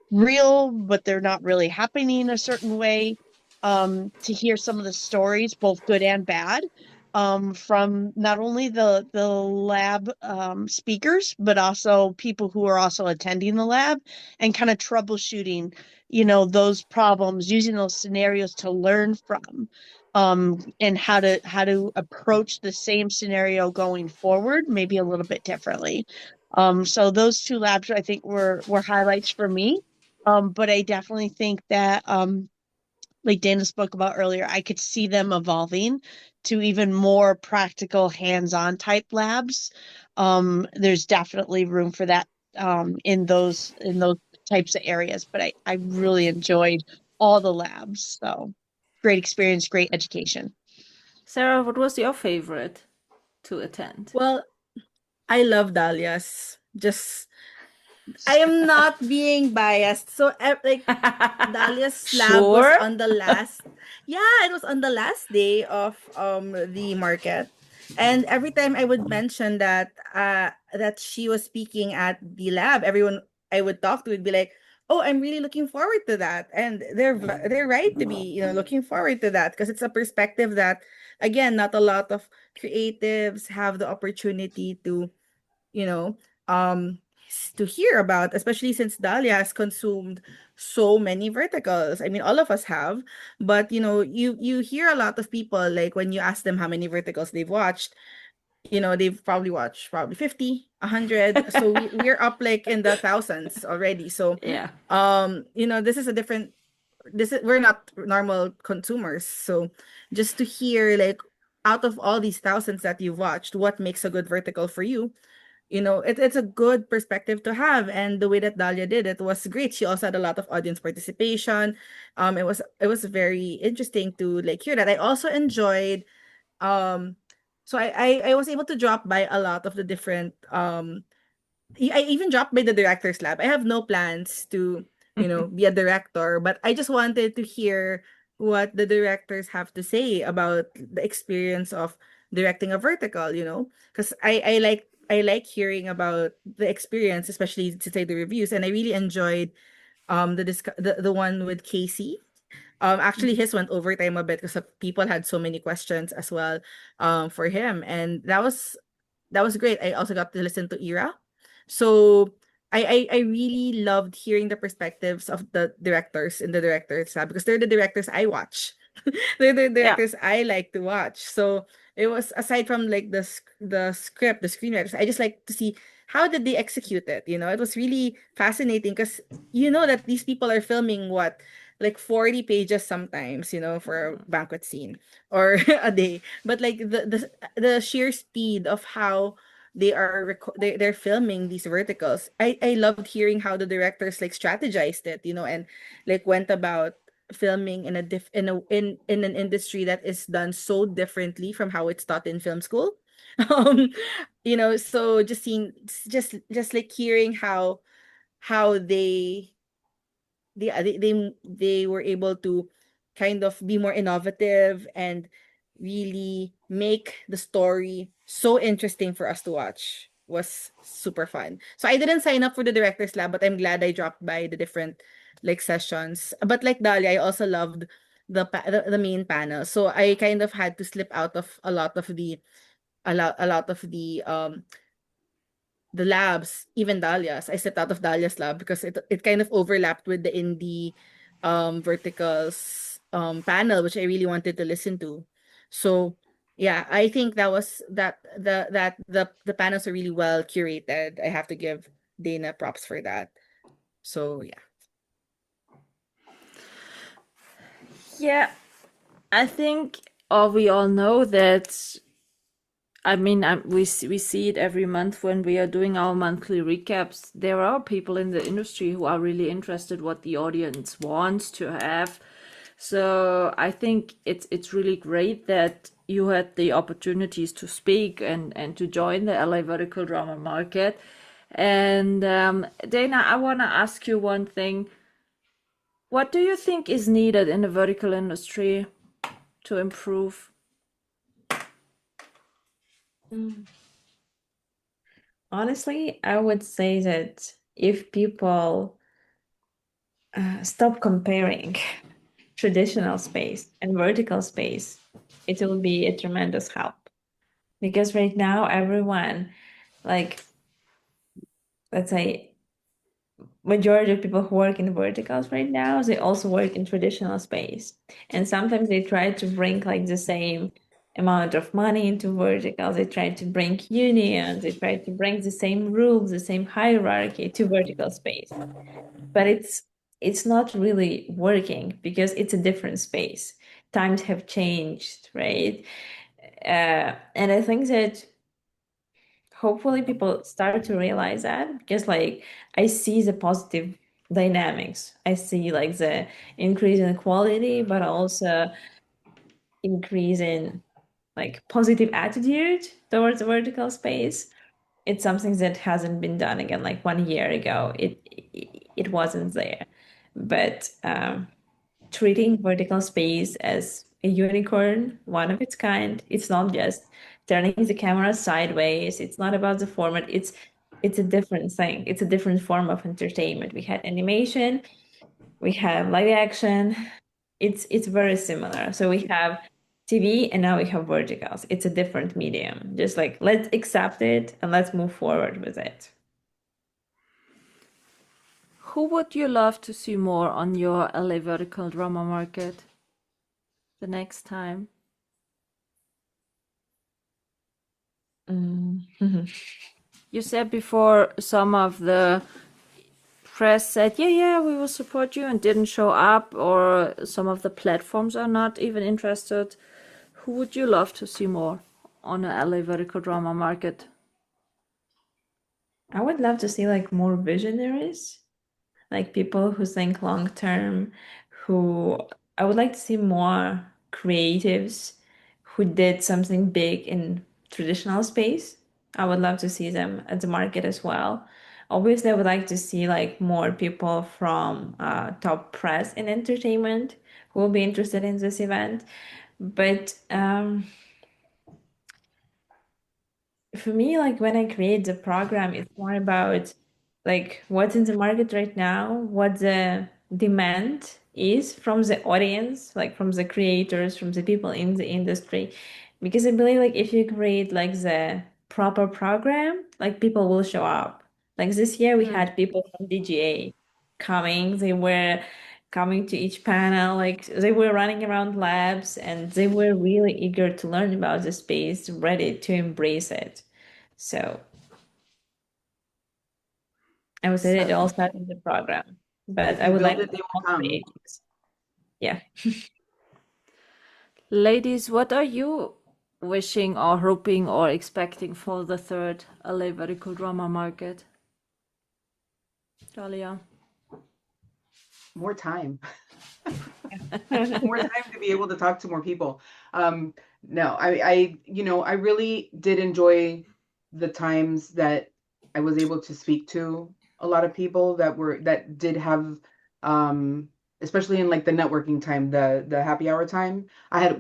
real, but they're not really happening a certain way. To hear some of the stories, both good and bad, from not only the lab speakers, but also people who are also attending the lab, and kind of troubleshooting, those problems, using those scenarios to learn from, and how to approach the same scenario going forward, maybe a little bit differently. So those 2 labs, I think, were highlights for me. But I definitely think that, like Dana spoke about earlier, I could see them evolving to even more practical, hands-on type labs. There's definitely room for that, in those types of areas. But I really enjoyed all the labs. So great experience, great education. Sarah, what was your favorite to attend? Well, I love Dahlia's. Just I am not being biased. So like Dahlia's lab was Sure. on the last yeah, it was on the last day of the market. And every time I would mention that she was speaking at the lab, everyone I would talk to would be like, "Oh, I'm really looking forward to that." And they're right to be, looking forward to that, because it's a perspective that, again, not a lot of creatives have the opportunity to, you know, um to hear about, especially since Dahlia has consumed so many verticals. I mean, all of us have, but you hear a lot of people, like when you ask them how many verticals they've watched, they've probably watched probably 50, 100. So we're up like in the thousands already. So Yeah. this is a different we're not normal consumers. So just to hear, like, out of all these thousands that you've watched, what makes a good vertical for you, it's a good perspective to have. And the way that Dahlia did it was great. She also had a lot of audience participation. It was very interesting to like hear that. I also enjoyed, so I was able to drop by a lot of the different, I even dropped by the director's lab. I have no plans to, be a director, but I just wanted to hear what the directors have to say about the experience of directing a vertical, because I like hearing about the experience, especially to say the reviews, and I really enjoyed the one with Casey. Actually, his went overtime a bit because people had so many questions as well, for him, and that was great. I also got to listen to Ira. So I really loved hearing the perspectives of the directors in the director's lab, because they're the directors I watch. They're the Yeah. directors I like to watch. So it was, aside from like the script, the screenwriters, I just like to see how did they execute it. It was really fascinating, because that these people are filming what, like 40 pages sometimes, for a banquet scene or a day. But like the sheer speed of how they're filming these verticals. I loved hearing how the directors like strategized it, and like went about filming in a diff in an industry that is done so differently from how it's taught in film school. um so just seeing, just like hearing how they were able to kind of be more innovative and really make the story so interesting for us to watch, was super fun. So I didn't sign up for the director's lab, but I'm glad I dropped by the different like sessions. But like Dahlia, I also loved the main panel. So I kind of had to slip out of a lot of the labs, even Dahlia's. I stepped out of Dahlia's lab because it kind of overlapped with the indie verticals panel, which I really wanted to listen to. So yeah, I think the panels are really well curated. I have to give Dana props for that. So yeah. Yeah, I think, or we all know that. I mean, we see it every month when we are doing our monthly recaps. There are people in the industry who are really interested what the audience wants to have. So I think it's really great that you had the opportunities to speak and to join the LA vertical drama market. And Dana, I want to ask you one thing. What do you think is needed in the vertical industry to improve? Honestly, I would say that if people stop comparing traditional space and vertical space, it will be a tremendous help. Because right now, everyone, like, let's say, majority of people who work in verticals right now, they also work in traditional space. And sometimes they try to bring like the same amount of money into verticals. They try to bring unions. They try to bring the same rules, the same hierarchy to vertical space. But it's not really working because it's a different space. Times have changed, right? And I think that hopefully people start to realize that, because like I see the positive dynamics. I see like the increase in quality, but also increase in like positive attitude towards the vertical space. It's something that hasn't been done again like 1 year ago. It wasn't there. But treating vertical space as a unicorn, one of its kind. It's not just turning the camera sideways. It's not about the format. It's a different thing. It's a different form of entertainment. We had animation, we have live action. It's very similar. So we have TV and now we have verticals. It's a different medium. Just like let's accept it and let's move forward with it. Who would you love to see more on your LA Vertical Drama Market the next time? You said before some of the press said, yeah, we will support you and didn't show up, or some of the platforms are not even interested. Who would you love to see more on a LA Vertical Drama Market? I would love to see like more visionaries, like people who think long term, who I would like to see more creatives who did something big in traditional space. I would love to see them at the market as well. Obviously, I would like to see like more people from top press in entertainment who will be interested in this event. But for me, like when I create the program, it's more about like what's in the market right now, what the demand is from the audience, like from the creators, from the people in the industry. Because I believe like if you create like the proper program, like people will show up. Like this year we had people from DGA coming, they were coming to each panel, like they were running around labs and they were really eager to learn about the space, ready to embrace it. So I would say it all starts in the program, but If I you would like build to it, they see will more come. creatives. Yeah. Ladies, what are you wishing or hoping or expecting for the third LA Vertical Drama Market? Dahlia. More time. More time to be able to talk to more people. No, I really did enjoy the times that I was able to speak to a lot of people that did have, especially in like the networking time, the happy hour time.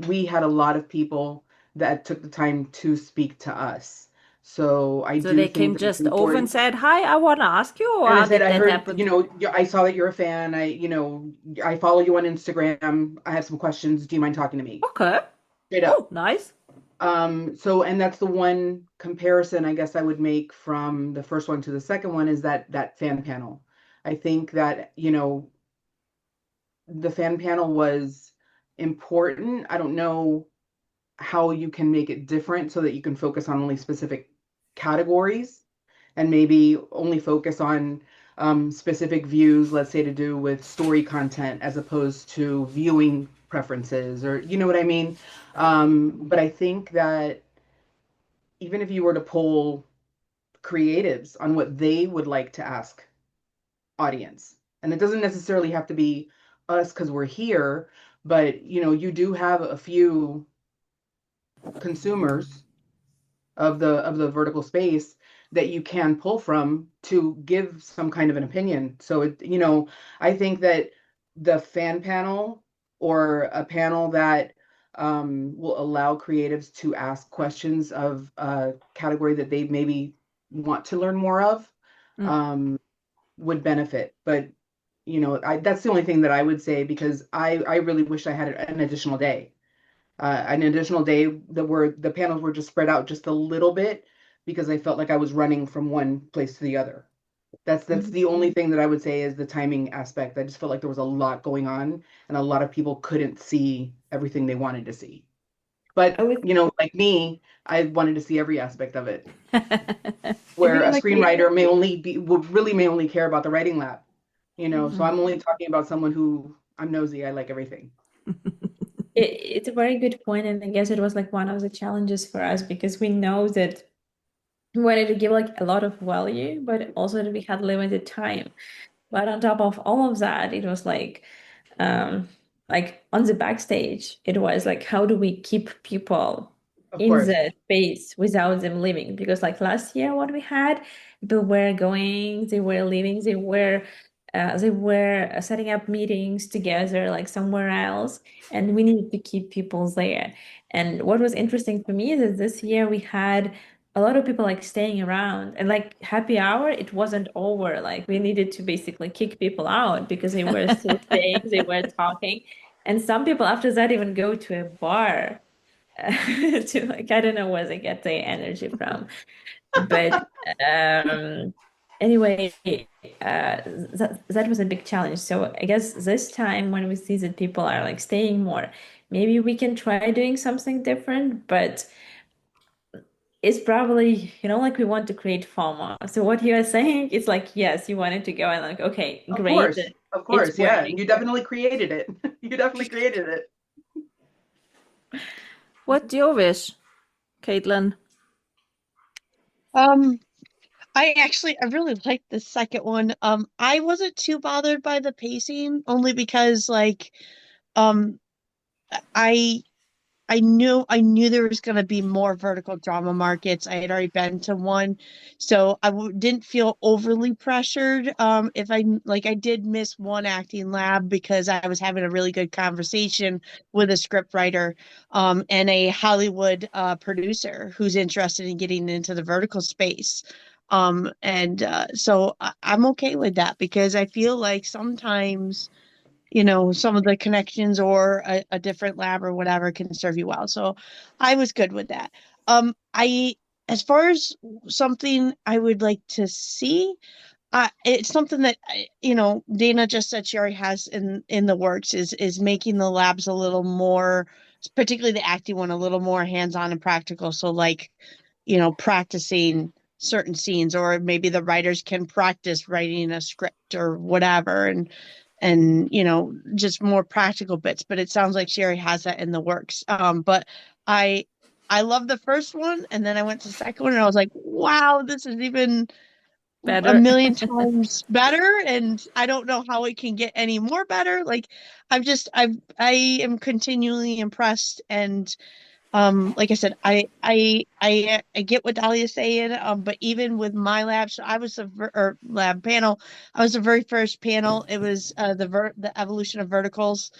We had a lot of people that took the time to speak to us. So I So do they think came that it's just over and important. said, "Hi, I want to ask you," or And I how said, did I that heard, happen? I saw that you're a fan. I follow you on Instagram. I have some questions. Do you mind talking to me? Okay. Straight Oh, up. nice. And that's the one comparison I guess I would make from the first one to the second one is that fan panel. I think that, the fan panel was important. I don't know how you can make it different so that you can focus on only specific categories and maybe only focus on specific views, let's say to do with story content as opposed to viewing preferences, or you know what I mean? But I think that even if you were to poll creatives on what they would like to ask audience, and it doesn't necessarily have to be us because we're here, but you do have a few consumers of the vertical space that you can pull from to give some kind of an opinion. So I think that the fan panel or a panel that will allow creatives to ask questions of a category that they maybe want to learn more of would benefit. But that's the only thing that I would say, because I really wish I had an additional day, that where the panels were just spread out just a little bit, because I felt like I was running from one place to the other. That's the only thing that I would say is the timing aspect. I just felt like there was a lot going on and a lot of people couldn't see everything they wanted to see. I But, would like me, I wanted to see every aspect of it. I Where think a like screenwriter may only care about the writing lab, so I'm only talking about someone who I'm nosy, I like everything. it's a very good point, and I guess it was like one of the challenges for us because we know that we wanted to give like a lot of value, but also that we had limited time. But on top of all of that, it was um, like on the backstage, it was like, how do we keep people Of in course. the space without them leaving? Because like last year, what we had, people were going, they were leaving, they were setting up meetings together like somewhere else, and we needed to keep people there. And what was interesting for me is that this year we had a lot of people like staying around, and like happy hour it wasn't over, like we needed to basically kick people out because they were still staying, they were talking, and some people after that even go to a bar to like I don't know where they get their energy from, but um anyway, that was a big challenge. So I guess this time when we see that people are like staying more, maybe we can try doing something different, but it's probably, like we want to create FOMO. So what you are saying is like, yes, you wanted to go and like, okay, great. Of It's course, yeah. working. You definitely created it. You definitely created it. What's your wish, Caitlin? Um, I really liked the second one. I wasn't too bothered by the pacing, only because like um I I knew there was going to be more vertical drama markets. I had already been to one, so didn't feel overly pressured. If I did miss one acting lab because I was having a really good conversation with a script writer, and a Hollywood producer who's interested in getting into the vertical space. And so I'm okay with that because I feel like sometimes some of the connections or a different lab or whatever can serve you well. So I was good with that. As far as something I would like to see, it's something that Dana just said she already has in the works is making the labs a little more, particularly the acting one, a little more hands-on and practical. So like, practicing certain scenes, or maybe the writers can practice writing a script or whatever, and just more practical bits. But it sounds like Sherry has that in the works. But I love the first one, and then I went to the second one, and I was like, wow, this is even a Better. million times better, and I don't know how it can get any more better. Like I am continually impressed, and like I said, I get what Dahlia's saying, but even with my lab, so I was or lab panel, I was the very first panel. It was the evolution of verticals.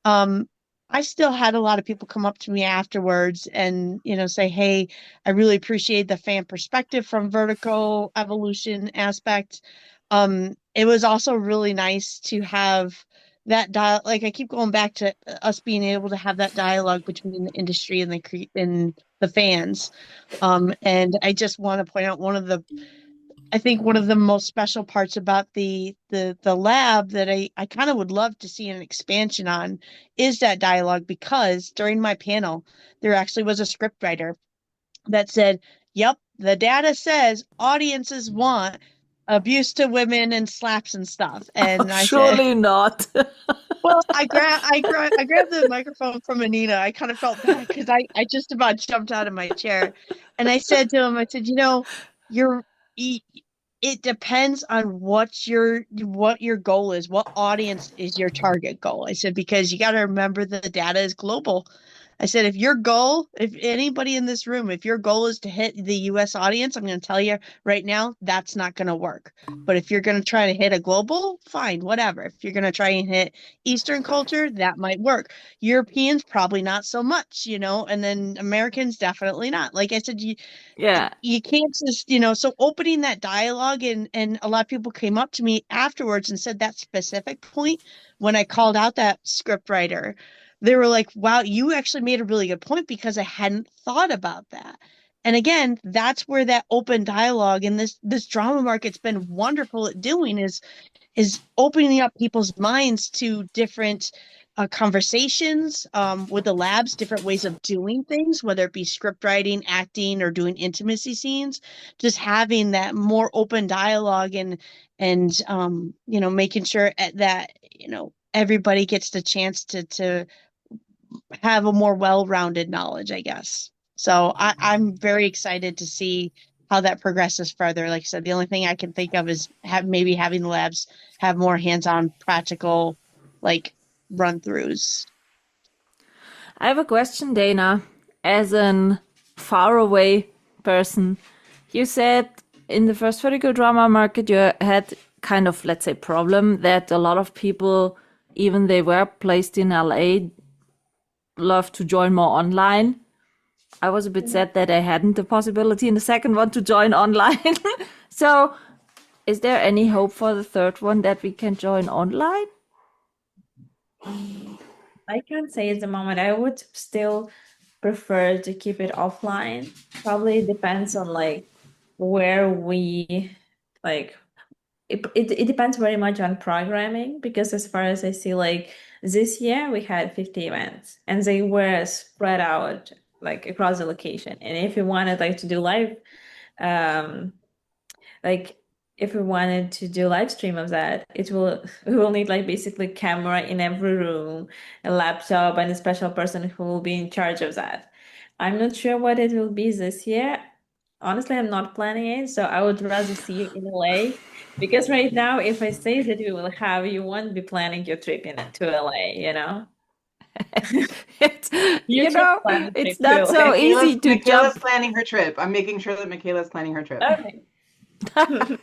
um, I still had a lot of people come up to me afterwards and, say, hey, I really appreciate the fan perspective from vertical evolution aspect. It was also really nice to have that like I keep going back to us being able to have that dialogue between the industry and the fans. And I just want to point out I think one of the most special parts about the lab that I kind of would love to see an expansion on is that dialogue, because during my panel there actually was a scriptwriter that said, "Yep, the data says audiences want abuse to women and slaps and stuff." And I said, Surely not. well, I grabbed the microphone from Anita. I kind of felt bad because I just about jumped out of my chair, and I said to him, I said, you're e- it depends on what your goal is, what audience is your target goal. I said, because you got to remember that the data is global. I said, if anybody in this room, if your goal is to hit the US audience, I'm going to tell you right now, that's not going to work. But if you're going to try to hit a global, fine, whatever. If you're going to try and hit Eastern culture, that might work. Europeans, probably not so much, and then Americans, definitely not. Like I said, Yeah. you can't just, so opening that dialogue, and a lot of people came up to me afterwards and said that specific point when I called out that script writer, they were like, wow, you actually made a really good point, because I hadn't thought about that. And again, that's where that open dialogue and this drama market's been wonderful at doing, is opening up people's minds to different conversations with the labs, different ways of doing things, whether it be script writing, acting, or doing intimacy scenes. Just having that more open dialogue, and making sure that everybody gets the chance to have a more well-rounded knowledge, I guess. So I'm very excited to see how that progresses further. Like I said, the only thing I can think of is maybe having the labs have more hands-on practical, like, run-throughs. I have a question, Dana. As an faraway person, you said in the first vertical drama market you had kind of, let's say, problem that a lot of people, even they were placed in LA, love to join more online. I was a bit sad that I hadn't the possibility in the second one to join online. So is there any hope for the third one that we can join online? I can't say at the moment. I would still prefer to keep it offline. Probably depends on like where we like it depends very much on programming, because as far as I see, like this year we had 50 events and they were spread out like across the location. And if you wanted like to do live, like if we wanted to do live stream of that, we will need like basically camera in every room, a laptop, and a special person who will be in charge of that. I'm not sure what it will be this year. Honestly, I'm not planning it, so I would rather see you in LA, because right now, if I say that we will have, you won't be planning your trip to LA, you know? It's, You you should know, plan a it's trip to not so LA. easy to Michaela's jump. planning her trip. I'm making sure that Michaela's planning her trip. Okay. LA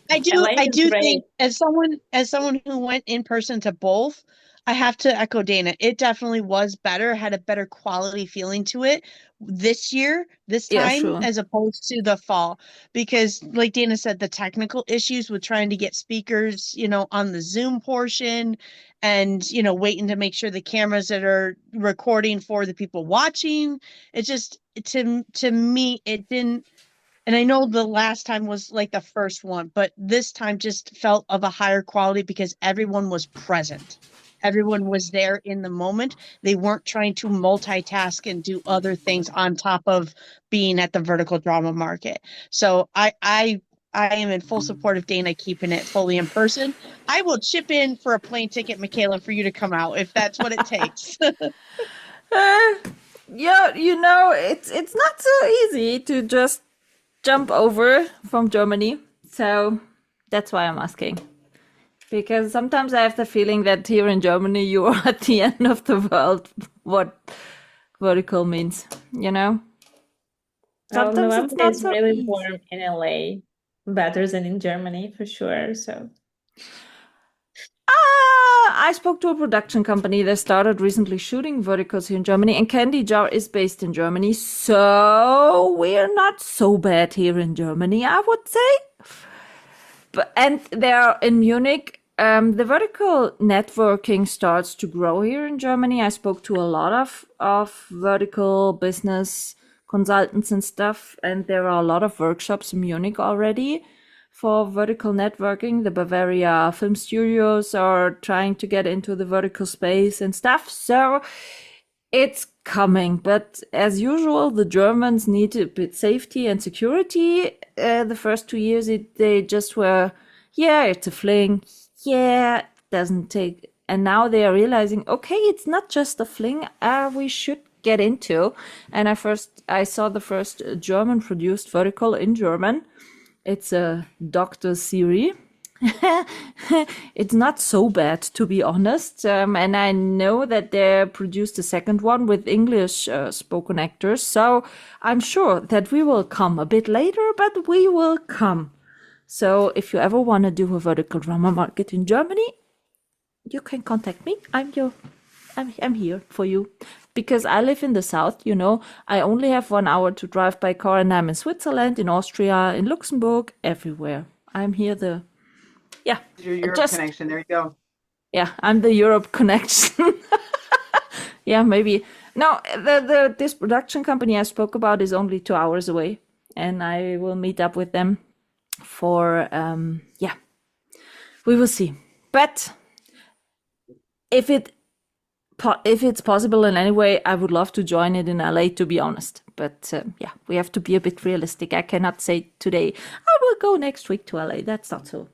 I is do great. think as someone who went in person to both, I have to echo Dana. It definitely was better, had a better quality feeling to it this year, this Yeah, time, sure. as opposed to the fall. Because like Dana said, the technical issues with trying to get speakers, on the Zoom portion and, waiting to make sure the cameras that are recording for the people watching. It just to me, it didn't. And I know the last time was like the first one, but this time just felt of a higher quality because everyone was present. Everyone was there in the moment. They weren't trying to multitask and do other things on top of being at the vertical drama market. So I am in full support of Dana keeping it fully in person. I will chip in for a plane ticket, Michaela, for you to come out if that's what it takes. Yeah, it's not so easy to just jump over from Germany. So that's why I'm asking. Because sometimes I have the feeling that here in Germany you are at the end of the world, what vertical means, Well, Sometimes it's November not is so really easy. warm in LA, better than in Germany for sure. So I spoke to a production company that started recently shooting verticals here in Germany, and Candy Jar is based in Germany, so we're not so bad here in Germany, I would say. And they're in Munich. The vertical networking starts to grow here in Germany. I spoke to a lot of vertical business consultants and stuff, and there are a lot of workshops in Munich already for vertical networking. The Bavaria film studios are trying to get into the vertical space and stuff. So it's coming, but as usual, the Germans need a bit safety and security. The first 2 years, they just were, yeah, it's a fling. Yeah, it doesn't take. And now they are realizing, okay, it's not just a fling. We should get into. And I saw the first German-produced vertical in German. It's a doctor series. It's not so bad, to be honest. And I know that they produced a second one with English spoken actors. So I'm sure that we will come a bit later, but we will come. So if you ever want to do a vertical drama market in Germany, you can contact me. I'm here for you. Because I live in the south, I only have 1 hour to drive by car, and I'm in Switzerland, in Austria, in Luxembourg, everywhere. I'm here Your Europe connection. There you go. Yeah, I'm the Europe connection. Yeah, maybe. No, this production company I spoke about is only 2 hours away, and I will meet up with them for we will see. But if it's possible in any way, I would love to join it in LA, to be honest. But we have to be a bit realistic. I cannot say today, I will go next week to LA. That's not so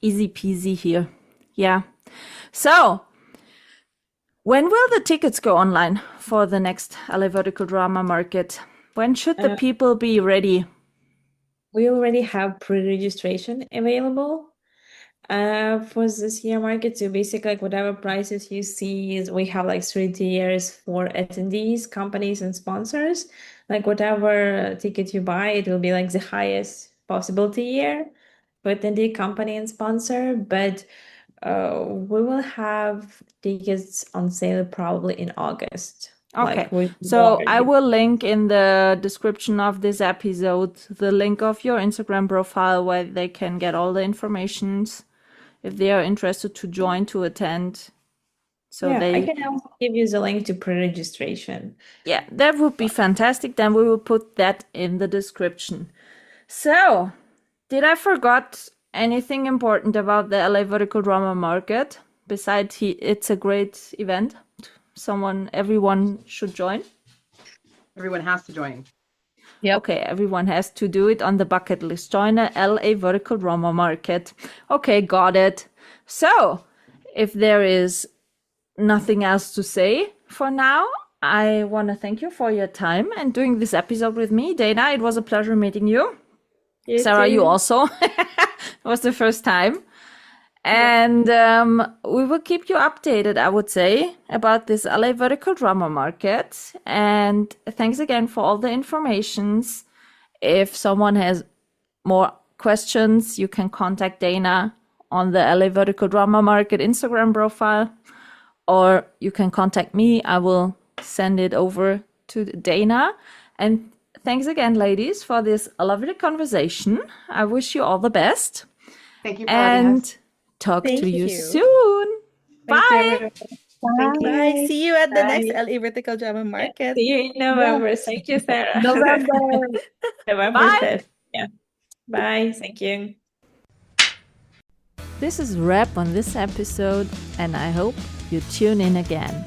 easy peasy here. Yeah. So, when will the tickets go online for the next LA Vertical Drama Market? When should the people be ready? we already have pre-registration available for this year market. So basically, like whatever prices you see is we have like 3 tiers for attendees, companies, and sponsors. Like whatever ticket you buy, it will be like the highest possible tier for attendee, company, and sponsor. But we will have tickets on sale probably in August. Okay, Like with so more I will link in the description of this episode the link of your Instagram profile where they can get all the informations if they are interested to join, to attend. So yeah, I can also give you the link to pre-registration. Yeah, that would be fantastic. Then we will put that in the description. So, did I forgot anything important about the LA Vertical Drama Market besides it's a great event? Everyone should join. Everyone has to join. Yep. Okay, everyone has to do it on the bucket list. Join a LA Vertical Drama Market. Okay, got it. So, if there is nothing else to say for now, I want to thank you for your time and doing this episode with me. Dana, it was a pleasure meeting you. You Sarah, you too. also. It was the first time. And we will keep you updated, I would say, about this LA Vertical Drama Market. And thanks again for all the informations. If someone has more questions, you can contact Dana on the LA Vertical Drama Market Instagram profile, or you can contact me. I will send it over to Dana. And thanks again, ladies, for this lovely conversation. I wish you all the best. Thank you for having And us. talk Thank to you you. soon. Thank you, Bye. everyone. Thank you. Bye. See you at the next Bye. LA Vertical Drama Market. See you in November. Thank you, Sarah. November. November Bye. 5th. Yeah. Bye. Thank you. This is a wrap on this episode, and I hope you tune in again.